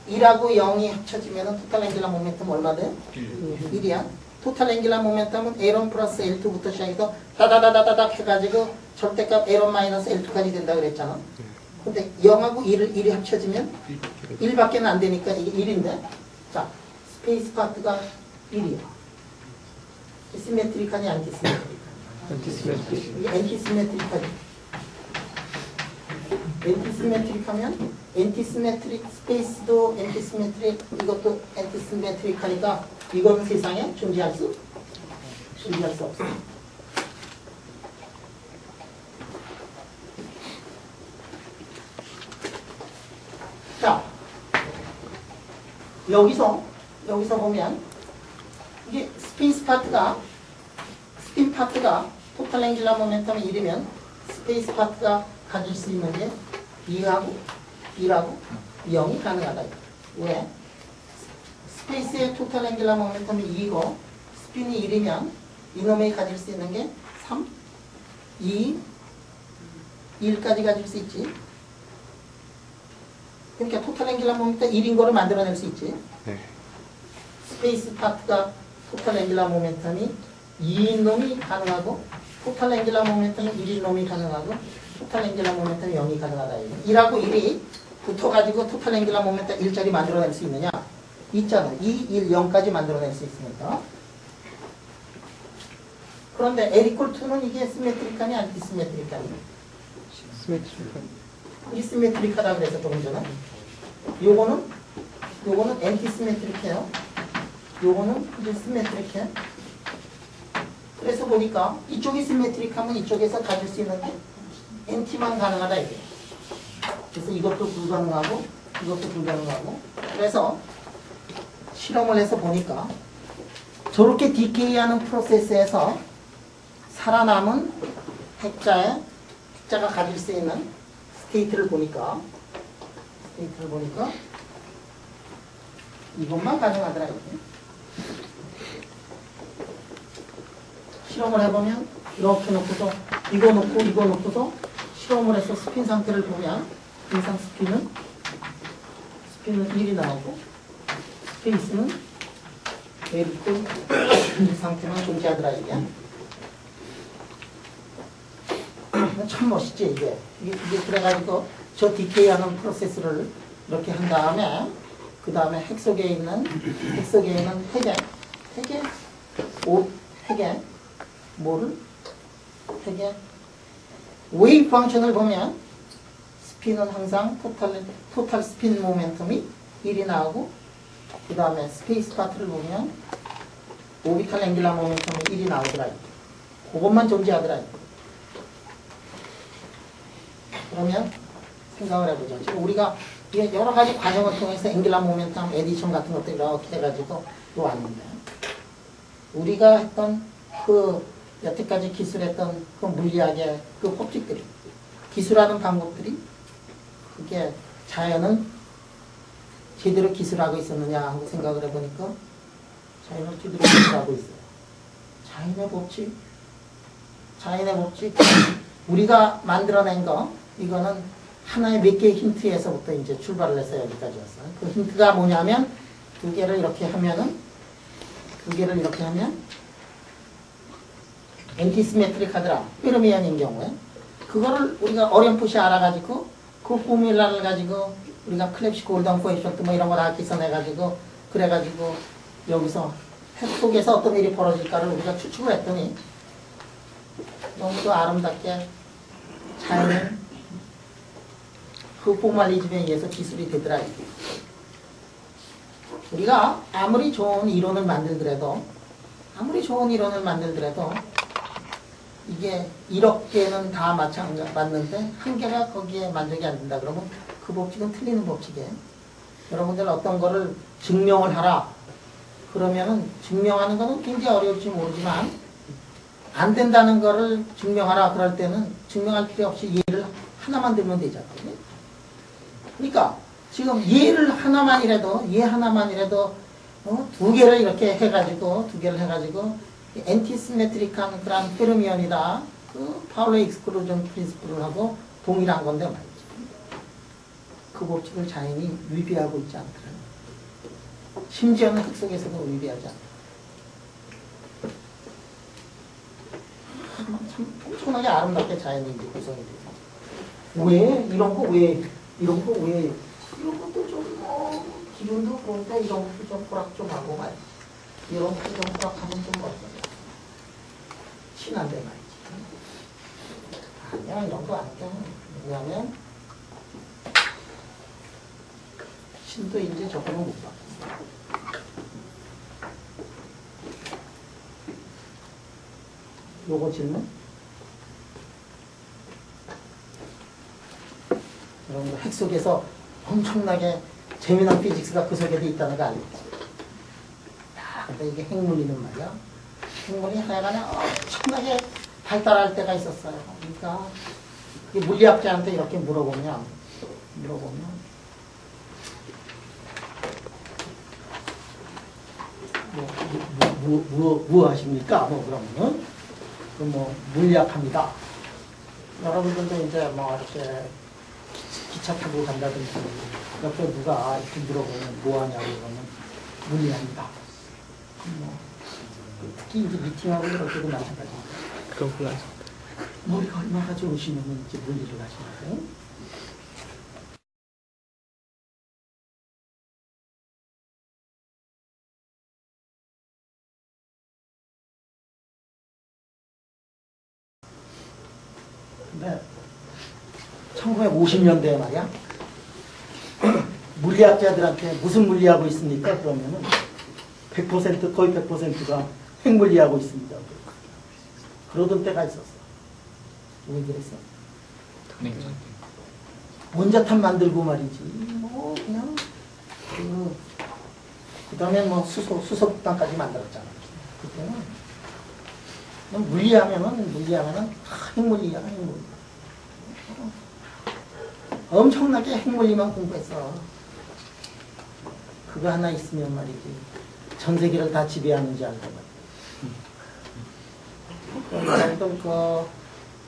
1하고 0이 합쳐지면은 토탈 앵귤러 모멘텀 얼마 돼? 1이야. 토탈 앵귤러 모멘텀은 A1 플러스 L2부터 시작해서 다다다다닥 해가지고 절대값 A1 마이너스 L2까지 된다 그랬잖아. 근데 0하고 1이 합쳐지면 1밖에는 안 되니까 이게 1인데 자, 스페이스 파트가 1이야. 시메트리카니 안티시메트리카? 안티시메트릭. 이게 엔티시메트릭하지. 엔티시메트릭하면 엔티시메트릭 스페이스도 엔티시메트릭 이것도 엔티시메트릭하니까 이거는 세상에 존재할 수 없어. 자, 여기서 보면 이게 스페이스 파트가 스핀 파트가 토탈 앵귤러 모멘텀이 1이면 스페이스 파트가 가질 수 있는 게 2하고 0이 가능하다. 왜? 스페이스의 토탈 앵귤러 모멘텀이 2이고 스핀이 1이면 이놈이 가질 수 있는 게 3, 2, 1까지 가질 수 있지. 그러니까 토탈 앵귤러 모멘텀 1인 거를 만들어낼 수 있지. 네. 스페이스 파트가 토탈 앵귤러 모멘텀이 2인 놈이 가능하고 토탈 앵귤러 모멘텀이 1인 놈이 가능하고 토탈 앵귤러 모멘텀이 0이 가능하다. 1하고 1이 붙어가지고 토탈 앵귤러 모멘텀 1짜리 만들어낼 수 있느냐? 있잖아. 2, 1, 0까지 만들어낼 수 있으니까. 그런데 L=2는 이게 시메트리카니 안티시메트리카니? 시메트릭. 이 시메트리카다 그래서 조금 전에. 요거는 엔티시메트릭해요. 요거는 이제 시메트릭해. 그래서 보니까 이쪽이 시메트릭하면 이쪽에서 가질 수 있는 게 엔티만 가능하다 이게. 그래서 이것도 불가능하고 이것도 불가능하고. 그래서 실험을 해서 보니까 저렇게 디케이하는 프로세스에서 살아남은 핵자가 가질 수 있는 스테이트를 보니까 이것만 가능하더라 이게. 실험을 해보면 이렇게 놓고서 이거 놓고서 실험을 해서 스핀 상태를 보면 항상 스핀은 1이 나오고 스페이스는 L=, 이 상태만 존재하더라 이게. 참 멋있지 이게. 이게 그래가지고 저 디케이하는 프로세스를 이렇게 한 다음에 그 다음에 핵 속에 있는 핵의 웨이브 펑션을 보면 스핀은 항상 토탈 스핀 모멘텀이 1이 나오고 그 다음에 스페이스 파트를 보면 오비탈 앵귤라 모멘텀이 1이 나오더라. 그것만 존재하더라. 그러면 생각을 해보죠. 지금 우리가 여러 가지 과정을 통해서 앵귤라 모멘텀 에디션 같은 것들 이렇게 해가지고 또 왔는데, 우리가 했던 그 여태까지 기술했던 그 물리학의 그 법칙들이, 기술하는 방법들이, 그게 자연은 제대로 기술하고 있었느냐 하고 생각을 해보니까 자연은 제대로 기술하고 있어요. 자연의 법칙, 우리가 만들어낸 거, 이거는 하나의 몇 개의 힌트에서부터 이제 출발을 해서 여기까지 왔어요. 그 힌트가 뭐냐면, 두 개를 이렇게 하면 엔티시메트릭하더라. 페르미안인 경우에. 그거를 우리가 어렴풋이 알아가지고, 그 포뮬라를 가지고, 우리가 클랩시 골든 코에피션트 뭐 이런 거 다 계산해가지고, 그래가지고, 여기서 핵 속에서 어떤 일이 벌어질까를 우리가 추측을 했더니, 너무도 아름답게 자연은 그 포멀리즘에 의해서 기술이 되더라. 우리가 아무리 좋은 이론을 만들더라도 이게 1억 개는 다 맞는데 한 개가 거기에 만족이 안 된다 그러면 그 법칙은 틀리는 법칙이에요. 여러분들 어떤 거를 증명을 하라 그러면은 증명하는 거는 굉장히 어려울지 모르지만, 안 된다는 거를 증명하라 그럴 때는 증명할 필요 없이 예를 하나만 들면 되잖아요. 그러니까 지금 얘 하나만이라도 두 개를 이렇게 해가지고 엔티시메트릭한 그런 페르미언이다. 그 파울의 익스클루전 프린시플을 하고 동일한 건데 말이지. 그 법칙을 자연이 위배하고 있지 않더라고요. 심지어는 흙 속에서도 위배하지 않더라고요. 참 엄청나게 아름답게 자연이 이제 구성이 돼요. 이런 것도 좀 기준도 그런데 이런 것도 좀 호락 좀 하고 말이지. 이런 것도 좀 호락하면 좀 멋져요. 친한데 말이지. 아니야, 이런 거 아니야. 왜냐면 신도 이제 저거는 못 받았어. 요거 질문? 여러분들 핵 속에서 엄청나게 재미난 피직스가 그 속에 있다는 거 알겠지? 야, 근데 이게 핵물리는 말이야. 핵물이 하여간에 엄청나게 발달할 때가 있었어요. 그러니까 물리학자한테 이렇게 물어보면 뭐 하십니까? 그러면은 물리학합니다. 여러분들도 이제 이렇게 기차 타고 간다든지 옆에 누가 이렇게 물어보면 뭐 하냐고 그러면 물리합니다. 특히 이제 미팅하고 이럴 때도 마찬가지입니다. 그렇구나. 머리가 얼마나 좋으시면 이제 물리를 하시는 거예요. 근데 1950년대에 말이야, 물리학자들한테 무슨 물리하고 있습니까? 그러면은 100% 거의 100%가 핵물리하고 있습니다. 그러던 때가 있었어. 왜 그랬어? 원자탄 만들고 말이지. 그냥 그 다음에 수소폭탄까지 만들었잖아. 그때는 그냥 물리하면은 핵물리야, 핵물리. 엄청나게 핵물리만 공부했어. 그거 하나 있으면 말이지. 전 세계를 다 지배하는지 알고 말이야.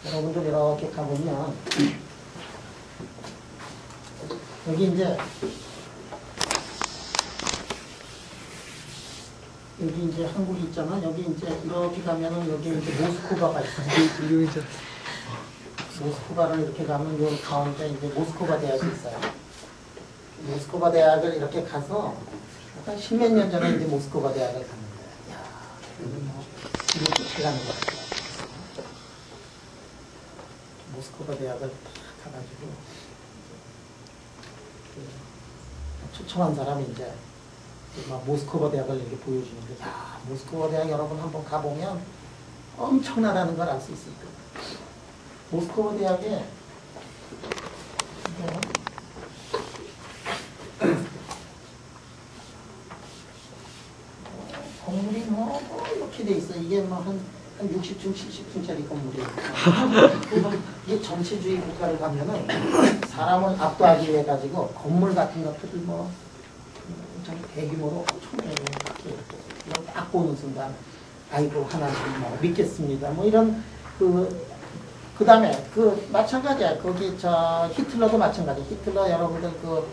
여러분들 이렇게 가보면 여기 이제 한국이 있잖아. 여기 이제 이렇게 가면은 여기 이제 모스크바가 있어. 모스크바를 이렇게 가면 요 가운데 이제 모스크바 대학이 있어요. 모스크바 대학을 이렇게 가서 한 10몇 년 전에 이제 모스크바 대학을 갔는데, 야, 이렇게 가는 거 같아요. 모스크바 대학을 가가지고 초청한 사람이 이제 막 모스크바 대학을 이렇게 보여주는데, 야, 모스크바 대학 여러분 한번 가보면 엄청나다는 걸 알 수 있을 거예요. 모스크바 대학에 건물이 뭐 이렇게 돼 있어. 이게 뭐 한 60층, 70층짜리 건물이에요. 이게 전체주의 국가를 가면은 사람을 압도하기 위해 가지고 건물 같은 것들을 뭐 좀 대규모로 엄청나게 이런 딱 보는 순간 아이고 하나님 뭐 믿겠습니다. 뭐 이런 그 다음에 그 마찬가지야. 거기 저 히틀러도 마찬가지. 히틀러 여러분들 그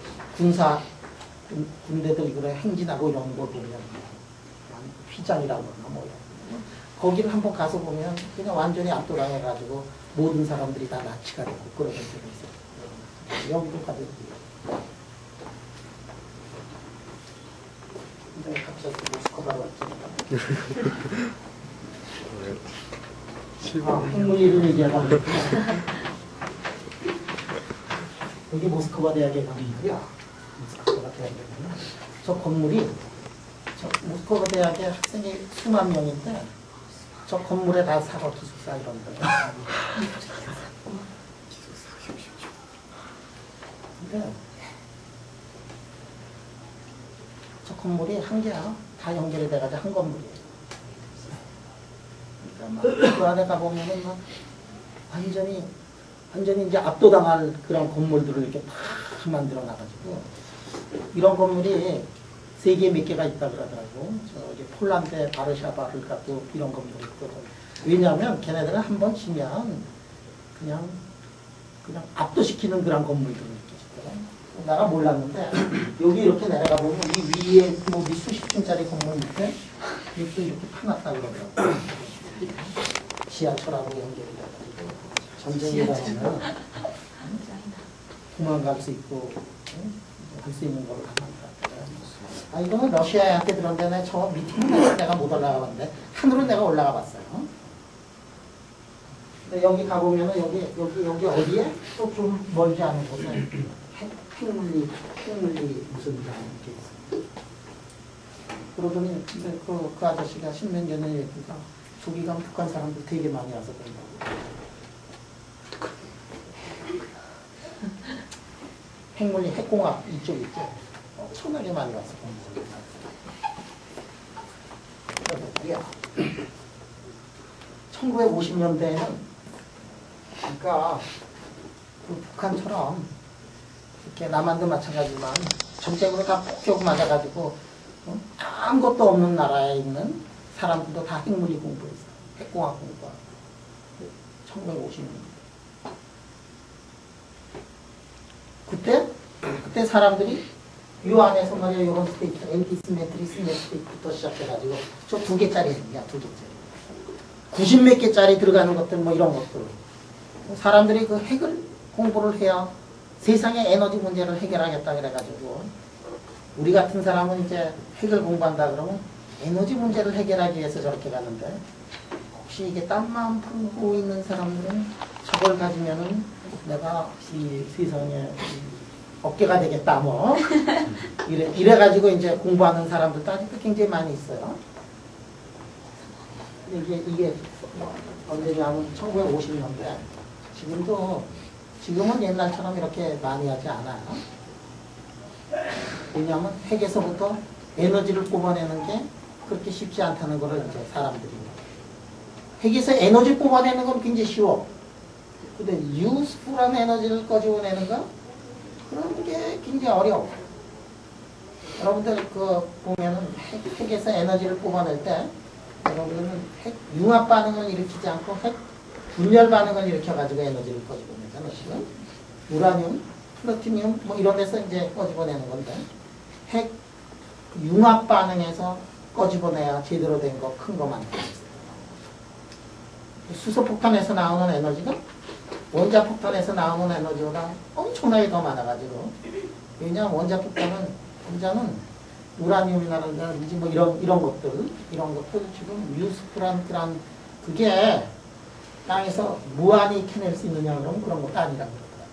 군대들 그래 행진하고 이런 거 보면 휘장이라고 하나 뭐 거기를 한번 가서 보면 그냥 완전히 압도당해가지고 모든 사람들이 다 나치가 되고 그런 적이 있어요. 여기도 가도 근데 갑자기 모스크바로 왔잖아요. 핵물리를 얘기하다 보니까 여기 모스크바 대학에 가면요. 모스크바 대학이구나. 저 건물이 모스크바 대학의 학생이 수만 명인데 저 건물에 다 사과 기숙사 이런 거예요. 근데 저 건물이 한 개야. 다 연결이 돼가지고 한 건물이에요. 그러니까 막 그 안에 가보면은 막 완전히 이제 압도당할 그런 건물들을 이렇게 다 만들어 놔가지고 이런 건물이 세계에 몇 개가 있다 그러더라고. 저기 폴란드에 바르샤바를 갖고 이런 건물이 있거든. 왜냐하면 걔네들은 한 번 치면 그냥 압도시키는 그런 건물들을 이렇게 있더라. 내가 몰랐는데 여기 이렇게 내려가 보면 이 위에 뭐 수십 층짜리 건물 밑에 이렇게 파놨다 그러더라고. 지하철하고 연결이 돼가지고 전쟁이 일어나면 도망갈 수 있고 할 수 있는 거를 다 만들었더라. 아, 이거는 러시아한테 들었는데 저 밑에는 내가 못 올라가봤는데 하늘은 내가 올라가 봤어요. 근데 여기 가보면은 여기 어디에 또 좀 멀지 않은 곳에 핵물리 무슨 이렇게 있어요. 그러더니 근데 그 아저씨가 십몇 년의 얘기가 저기 가면 북한 사람들 되게 많이 와서 그런다고. 핵물리 핵공학 이쪽 있죠. 엄청나게 많이 왔어. 그러니까 1950년대에는 그러니까 그 북한처럼 이렇게 남한도 마찬가지지만 전쟁으로 다 폭격 맞아가지고 아무것도 없는 나라에 있는 사람들도 다 핵물리 공부했어. 핵공학 공부하고 1950년. 그때 사람들이 요 안에서 말이야 요런 스테이트, 엔티시메트리, 시메트리부터 시작해가지고 저 2개짜리 핵이야, 2개짜리. 90몇 개짜리 들어가는 것들 뭐 이런 것들. 사람들이 그 핵을 공부를 해야 세상의 에너지 문제를 해결하겠다 그래가지고 우리 같은 사람은 이제 핵을 공부한다 그러면 에너지 문제를 해결하기 위해서 저렇게 가는데 혹시 이게 딴 마음 품고 있는 사람들은 저걸 가지면은 내가 이 세상에 어깨가 되겠다 뭐 이래가지고 이제 공부하는 사람들도 아직도 굉장히 많이 있어요. 이게 언제냐면 1950년대. 지금은 옛날처럼 이렇게 많이 하지 않아요. 왜냐하면 핵에서부터 에너지를 뽑아내는 게 그렇게 쉽지 않다는 거를 이제 사람들이. 핵에서 에너지 뽑아내는 건 굉장히 쉬워. 근데 유스풀한 에너지를 꺼집어내는 거? 그런 게 굉장히 어려워. 여러분들 보면은 핵에서 에너지를 뽑아낼 때 여러분들은 핵 융합 반응을 일으키지 않고 핵 분열 반응을 일으켜가지고 에너지를 꺼집어내잖아요. 지금 우라늄, 플루토늄 뭐 이런 데서 이제 꺼집어내는 건데 핵 융합 반응에서 꺼집어내야 제대로 된 거 큰 거 만들어요. 수소폭탄에서 나오는 에너지가 원자폭탄에서 나오는 에너지보다 엄청나게 더 많아가지고 왜냐하면 원자는 우라늄이라든지 뭐 이런 것들 지금 유스풀한 그런 그게 땅에서 무한히 캐낼 수 있느냐 그러면 그런 것도 아니라고 그러더라고요.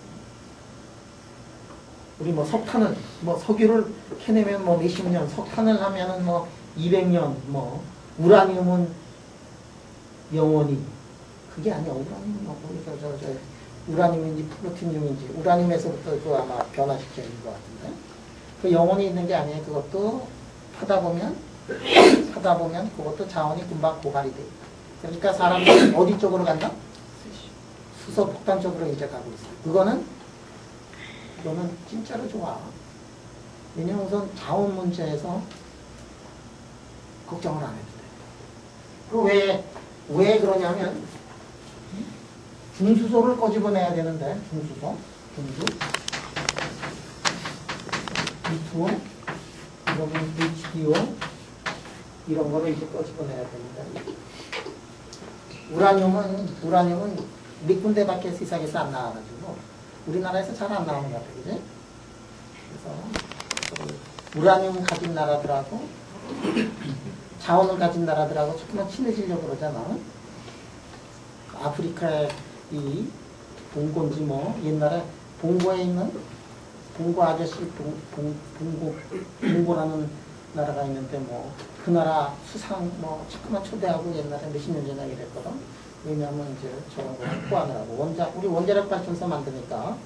우리 뭐 석탄을, 뭐 석유를 캐내면 뭐 몇십 년, 석탄을 하면은 뭐 200년, 뭐 우라늄은 영원히. 그게 아니야. 우라늄은 뭐 우라늄인지 플루토늄인지 우라늄에서부터 그 아마 변화시켜 있는 것 같은데. 그 영원히 있는 게 아니에요. 그것도 하다 보면 그것도 자원이 금방 고갈이 돼. 그러니까 사람들이 어디 쪽으로 간다? 수소 폭탄 쪽으로 이제 가고 있어. 그거는 진짜로 좋아. 왜냐면 우선 자원 문제에서 걱정을 안 해도 돼. 왜 그러냐면 중수소를 꺼집어내야 되는데 중수 B2O 여러분 H2O 이런 거를 이제 꺼집어내야 되는데 우라늄은 몇 군데밖에 세상에서 안 나와가지고 우리나라에서 잘 안 나오는 것 같아, 그지? 그래서 우라늄 가진 나라들하고 자원을 가진 나라들하고 조금만 친해지려고 그러잖아. 아프리카의 이 봉고인지 뭐 옛날에 봉고에 있는 봉고 아저씨 봉고라는 나라가 있는데 뭐 그 나라 수상 뭐 자꾸만 초대하고 옛날에 몇십 년 전에 이랬거든. 왜냐하면 이제 저런 거 확보하느라고 우리 원자력 발전소 만드니까.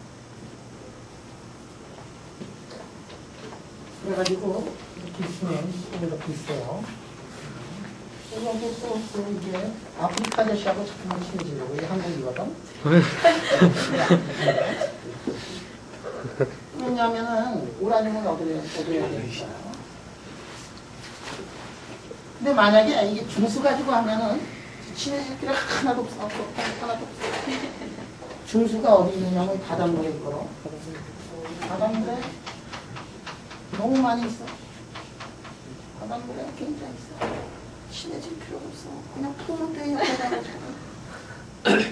그래가지고 이렇게 있으면 이렇게 있어요. 여기 또 이게 아프리카 아저씨하고 자꾸만 친해지려고 이게 한국이거든. 왜냐하면은 우라늄은 얻어야 되니까. 근데 만약에 이게 중수 가지고 하면은 친해질 필요가 하나도 없어. 중수가 어디 있느냐면 바닷물에 있거든. 바닷물에 너무 많이 있어. 바닷물에 굉장히 있어. 친해질 필요가 없어. 그냥 보면 돼.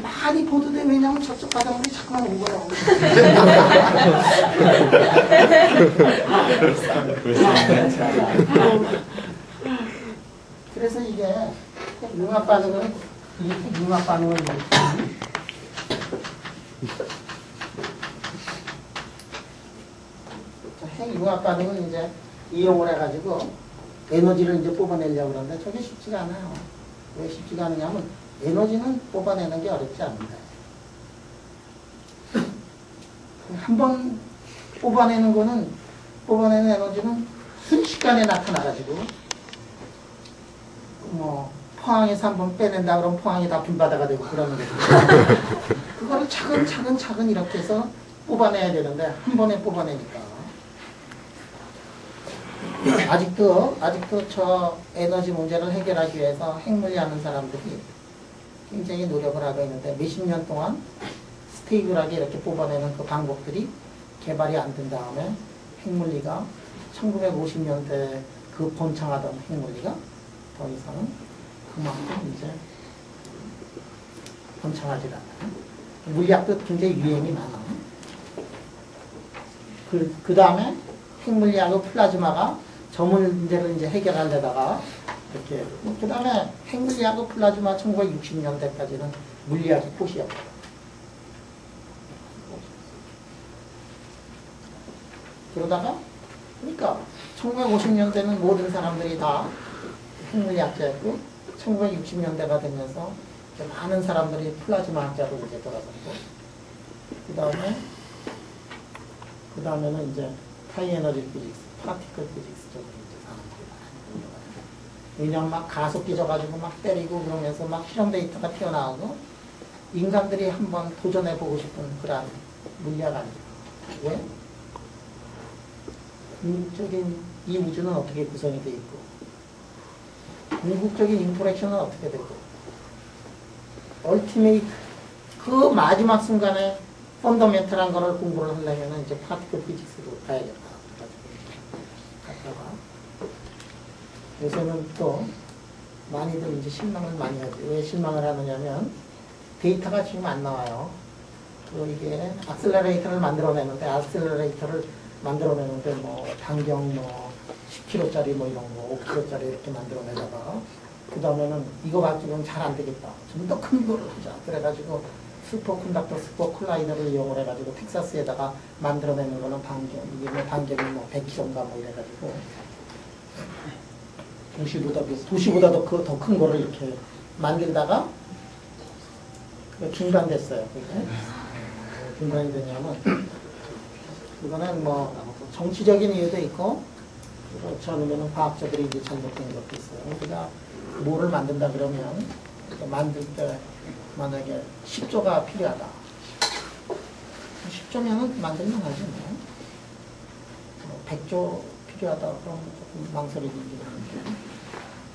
많이 보도 돼. 왜냐면 저쪽 바닷물이 자꾸만 온 거야. 그래서 이게 융합 반응은 핵융합 반응은 이제 이용을 해가지고 에너지를 이제 뽑아내려고 그러는데 저게 쉽지가 않아요. 왜 쉽지가 않느냐면 에너지는 뽑아내는 게 어렵지 않습니다. 한번 뽑아내는 에너지는 순식간에 나타나가지고 뭐 포항에서 한번 빼낸다 그러면 포항이 다 빈바다가 되고 그러는 거죠. 그거를 차근차근 이렇게 해서 뽑아내야 되는데 한 번에 뽑아내니까 아직도 저 에너지 문제를 해결하기 위해서 핵물리 하는 사람들이 굉장히 노력을 하고 있는데 몇십 년 동안 스테이블하게 이렇게 뽑아내는 그 방법들이 개발이 안 된 다음에 핵물리가 1950년대 그 번창하던 핵물리가 더 이상은 그만큼 이제 번창하지 않아요. 물리학도 굉장히 유행이 많아. 그 다음에 핵물리하고 플라즈마가 저 문제를 이제 해결하려다가 이렇게 그 다음에 핵물리하고 플라즈마 1960년대까지는 물리학이 꽃이었고 그러다가 그러니까 1950년대는 모든 사람들이 다 핵물리학자였고 1960년대가 되면서 많은 사람들이 플라즈마 학자로 이제 돌아섰고 그 다음에는 이제 하이 에너지 피직스, 파티클 피직스 쪽으로 이제 사람들이 많이 들어가요. 왜냐면 막 가속기 져가지고 막 때리고 그러면서 막 실험 데이터가 튀어나오고 인간들이 한번 도전해보고 싶은 그런 물리학 아니에요. 왜? 궁극적인 이 우주는 어떻게 구성이 되어 있고 궁극적인 인터랙션은 어떻게 되고 얼티메이트 그 마지막 순간에 펀더멘탈한 거를 공부를 하려면 이제 파티클 피직스로 가야겠다. 갔다가 요새는 또 많이들 이제 실망을 많이 하죠. 왜 실망을 하느냐면 데이터가 지금 안 나와요. 또 이게 악셀러레이터를 만들어내는데 뭐 반경 뭐 10kg짜리 뭐 이런 거 5kg짜리 이렇게 만들어내다가 그 다음에는 이거 가지고는 잘 안 되겠다. 좀 더 큰 거를 하자. 그래가지고 슈퍼컨덕터 슈퍼콜라이더를 이용을 해가지고 텍사스에다가 만들어내는 거는 이게 뭐 반경이 뭐 100km인가 뭐 이래가지고 도시보다도 더 큰 거를 이렇게 만들다가 중단됐어요. 그게 중단이 되냐면 그거는 뭐 정치적인 이유도 있고 그렇지 않으면 과학자들이 이제 잘못된 것도 있어요. 우리가 뭐를 만든다 그러면 만들 때 만약에 10조가 필요하다. 10조면은 만들면 하지 뭐. 100조 필요하다 그럼 조금 망설이지.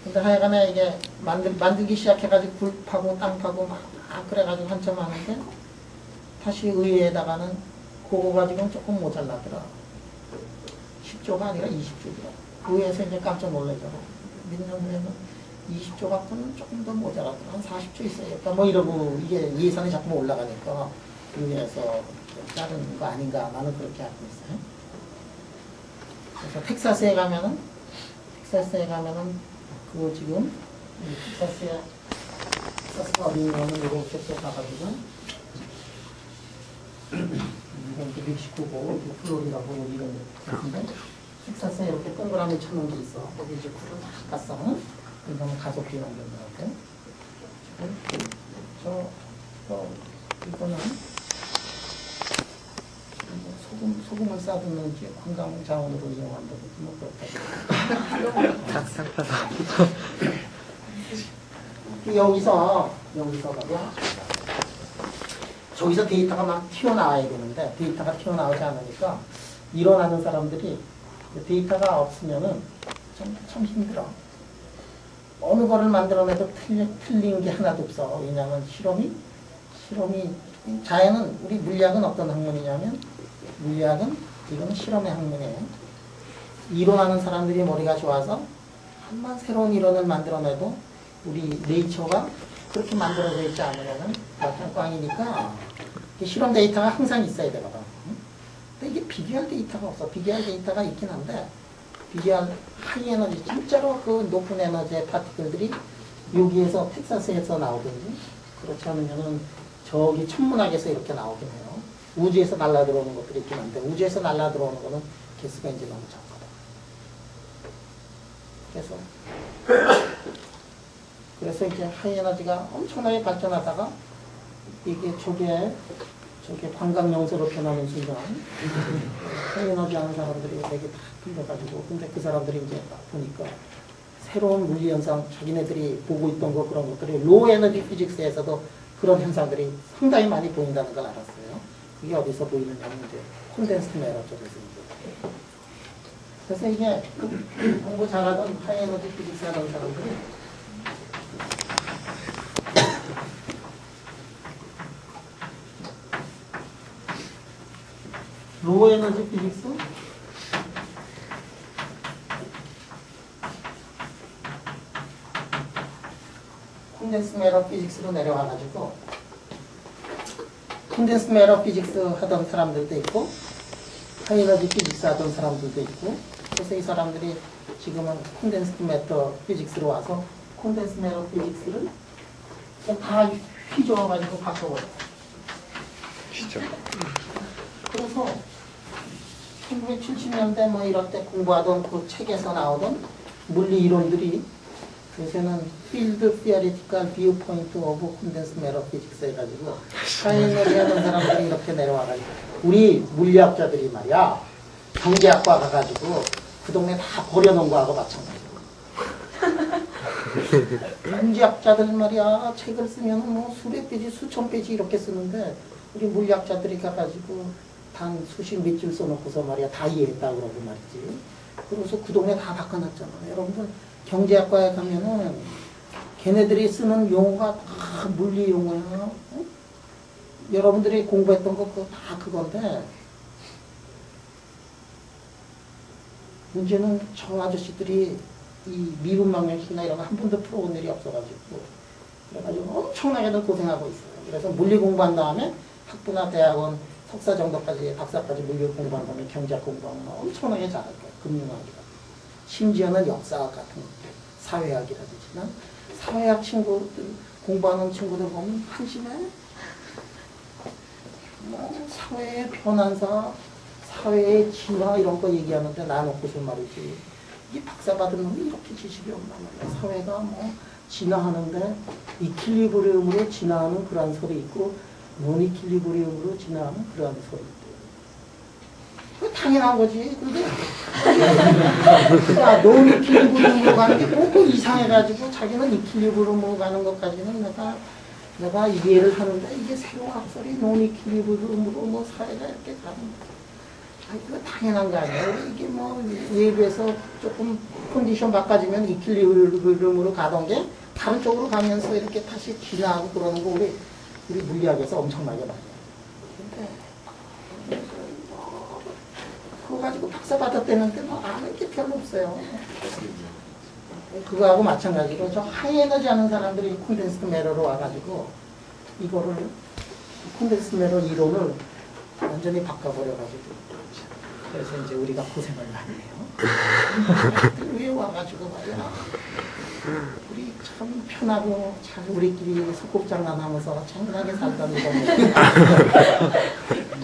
근데 하여간에 이게 만들기 시작해가지고 굴 파고 땅 파고 막 그래가지고 한참 하는데 다시 의회에다가는 그거 가지고는 조금 모자라더라. 10조가 아니라 20조더라. 의회에서 이제 깜짝 놀라더라. 몇 년 후에는 20조 갖고는 조금 더 모자라더라. 한 40조 있어야겠다. 뭐 이러고 이게 예산이 자꾸 올라가니까 의회에서 자르는 거 아닌가 나는 그렇게 알고 있어요. 그래서 텍사스에 가면은 그 지금 텍사스 어린이원은 이렇게 또 가가지고 이건 또 멕시코고 플로리다고 이런 같은데 텍사스에 이렇게 동그라미 쳐놓은 게 있어. 거기 이제 굴을 다 깠어. 이거는 가속기 만든다고. 이거는 소금을 싸두는지 관광 자원으로 이용한다고 뭐 그렇다고. 상파사. 여기서 말이야. 저기서 데이터가 막 튀어나와야 되는데 데이터가 튀어나오지 않으니까 일어나는 사람들이 데이터가 없으면은 참 힘들어. 어느 거를 만들어내도 틀린 게 하나도 없어. 왜냐하면 실험이 자연은 우리 물리학은 어떤 학문이냐면 물리학은 이거는 실험의 학문이에요. 이론하는 사람들이 머리가 좋아서 한번 새로운 이론을 만들어내도 우리 네이처가 그렇게 만들어져 있지 않으면은 약간 꽝이니까 실험 데이터가 항상 있어야 되거든. 근데 이게 비교할 데이터가 없어. 비교할 데이터가 있긴 한데 비교할 하이 에너지 진짜로 그 높은 에너지의 파티클들이 여기에서 텍사스에서 나오든지 그렇지 않으면은 저기 천문학에서 이렇게 나오긴 해요. 우주에서 날라 들어오는 것들이 있긴 한데 우주에서 날라 들어오는 거는 개수가 이제 너무 작거든. 그래서 이제 하이 에너지가 엄청나게 발전하다가 이게 저게 관광 명소로 변하는 순간 하이 에너지 하는 사람들이 되게 다 끌려가지고 근데 그 사람들이 이제 보니까 새로운 물리 현상 자기네들이 보고 있던 거 그런 것들이 로우 에너지 피직스에서도 그런 현상들이 상당히 많이 보인다는 걸 알았어요. 그게 어디서 보이느냐면 이제 콘덴스드 매러 쪽에서 이제. 그래서 이게 공부 잘하던 하이 에너지 피직스 하던 사람들이 로우 에너지 피직스 콘덴스 매러 피직스로 내려와가지고 콘덴스 매러 피직스 하던 사람들도 있고 하이 에너지 피직스 하던 사람들도 있고 그래서 이 사람들이 지금은 콘덴스 매터 피직스로 와서 콘덴스 매러 피직스를 다 휘저어가지고 바꿔버렸어요. 그래서 1970년대 뭐 이럴 때 공부하던 그 책에서 나오던 물리 이론들이 요새는 Field Theoretical Viewpoint of Condensed Matter Physics 해가지고 하이에너지 하는 사람들이 이렇게 내려와가지고 우리 물리학자들이 말이야 경제학과 가가지고 그 동네 다 버려놓은 거하고 마찬가지고 경제학자들 말이야 책을 쓰면 뭐 수백 페이지 수천 페이지 이렇게 쓰는데 우리 물리학자들이 가가지고 단 수십 몇 줄 써놓고서 말이야 다 이해했다 그러고 말이지. 그래서 그 동네 다 바꿔놨잖아. 여러분들 경제학과에 가면은 걔네들이 쓰는 용어가 다 물리 용어야. 어? 여러분들이 공부했던 거 그거 다 그건데 문제는 저 아저씨들이 이 미분 방정식이나 이런 거 한 번도 풀어본 일이 없어가지고 그래가지고 엄청나게도 고생하고 있어요. 그래서 물리 공부한 다음에 학부나 대학원 석사 정도까지 박사까지 물리 공부한 다음에 경제학 공부하면 엄청나게 잘할 거예요. 금융학이라. 심지어는 역사학 같은 것들, 사회학이라든지나 사회학 친구들 공부하는 친구들 보면 한심해. 뭐 사회의 변환사, 사회의 진화 이런 거 얘기하는데 나놓고서 말이지. 이 박사 받은 놈이 이렇게 지식이 없단 말이야. 사회가 뭐 진화하는데 이퀄리브리움으로 진화하는 그런 소리 있고 논이퀄리브리움으로 진화하는 그런 소리 있고. 그 당연한 거지. 근데 그러니까 논이퀄리브리움으로 가는 게 꼭 이상해가지고 자기는 이퀄리브리움으로 가는 것까지는 내가 이해를 하는데 이게 새로운 학설이 논이퀄리브리움으로 뭐 사회가 이렇게 가는 거야. 아니, 그거 당연한 거 아니에요. 이게 뭐, 예비해서 조금 컨디션 바꿔지면 이퀄리브리움으로 가던 게 다른 쪽으로 가면서 이렇게 다시 진화하고 그러는 거 우리 물리학에서 엄청나게 많이 해요. 근데, 그거 가지고 박사 받았다는데 뭐 아는 게 별로 없어요. 그거하고 마찬가지로 저 하이에너지 하는 사람들이 콘덴스드 매러로 와가지고 이거를 콘덴스드 매러 이론을 완전히 바꿔버려가지고 그래서 이제 우리가 고생을 많이 해요. 왜 와가지고 말이야. 우리 참 편하고 잘 우리끼리 소꿉장난하면서 장난하게 살던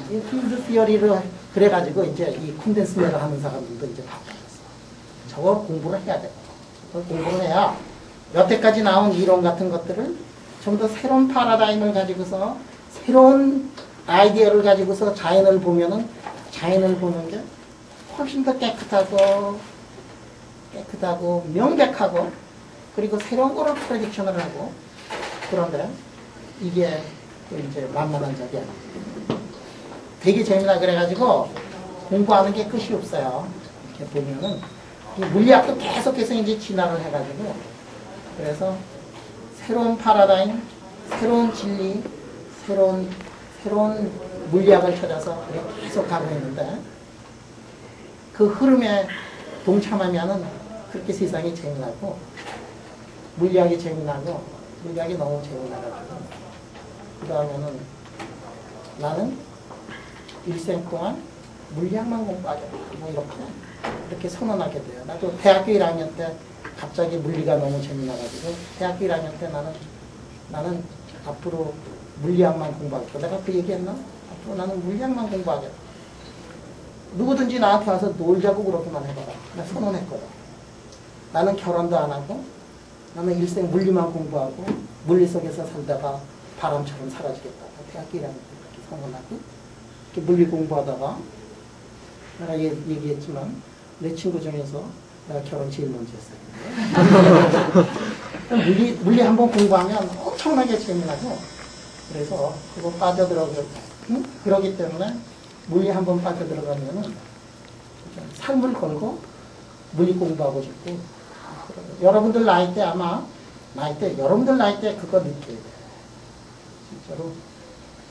이 필드 티어리를 그래가지고 이제 이 콘덴스 매러 하는 사람들도 이제 바뀌었어. 저거 공부를 해야 돼. 저걸 공부를 해야 여태까지 나온 이론 같은 것들을 좀 더 새로운 파라다임을 가지고서 새로운 아이디어를 가지고서 자연을 보면은 자연을 보는 게 훨씬 더 깨끗하고 명백하고 그리고 새로운 거를 프레딕션을 하고 그런데 이게 이제 만만한 적이 아니에요. 되게 재미나 그래가지고 공부하는 게 끝이 없어요. 이렇게 보면은 이 물리학도 계속해서 이제 진화를 해가지고 그래서 새로운 파라다임, 새로운 진리, 새로운 물리학을 찾아서 계속 가고 있는데 그 흐름에 동참하면은 그렇게 세상이 재미나고 물리학이 재미나고 물리학이 너무 재미나가지고 그 다음에는 나는 일생 동안 물리학만 공부하겠다 뭐 이렇게 선언하게 돼요. 나도 대학교 1학년 때 갑자기 물리가 너무 재미나가지고 대학교 1학년 때 나는 앞으로 물리학만 공부하겠다. 내가 그 얘기했나? 앞으로 나는 물리학만 공부하겠다. 누구든지 나한테 와서 놀자고 그렇게만 해봐라. 나 선언했거든. 나는 결혼도 안 하고 나는 일생 물리만 공부하고 물리 속에서 살다가 바람처럼 사라지겠다. 대학교 1학년 때 그렇게 선언하고 이렇게 물리 공부하다가 내가 얘기했지만 내 친구 중에서 내가 결혼 제일 먼저 했어요. 물리 한번 공부하면 엄청나게 재미나고 그래서 그거 빠져들어가고 그러기 때문에 물리 한번 빠져들어가면은 삶을 걸고 물리 공부하고 싶고 여러분들 나이 때 여러분들 나이 때 그거 느껴야 돼요. 진짜로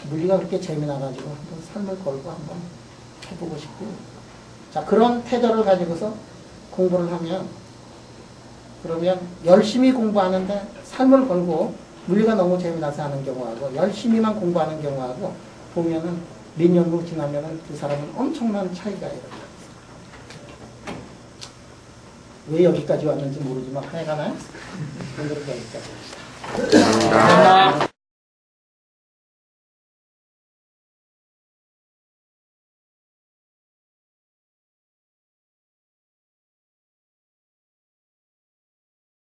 물리가 그렇게 재미나가지고 한번 삶을 걸고 한번 해보고 싶고 자 그런 태도를 가지고서 공부를 하면 그러면 열심히 공부하는데 삶을 걸고 물리가 너무 재미나서 하는 경우하고 열심히만 공부하는 경우하고 보면은 몇 년 후 지나면은 두 사람은 엄청난 차이가 일어나요. 왜 여기까지 왔는지 모르지만 하여간에 오늘은 여기까지 합시다.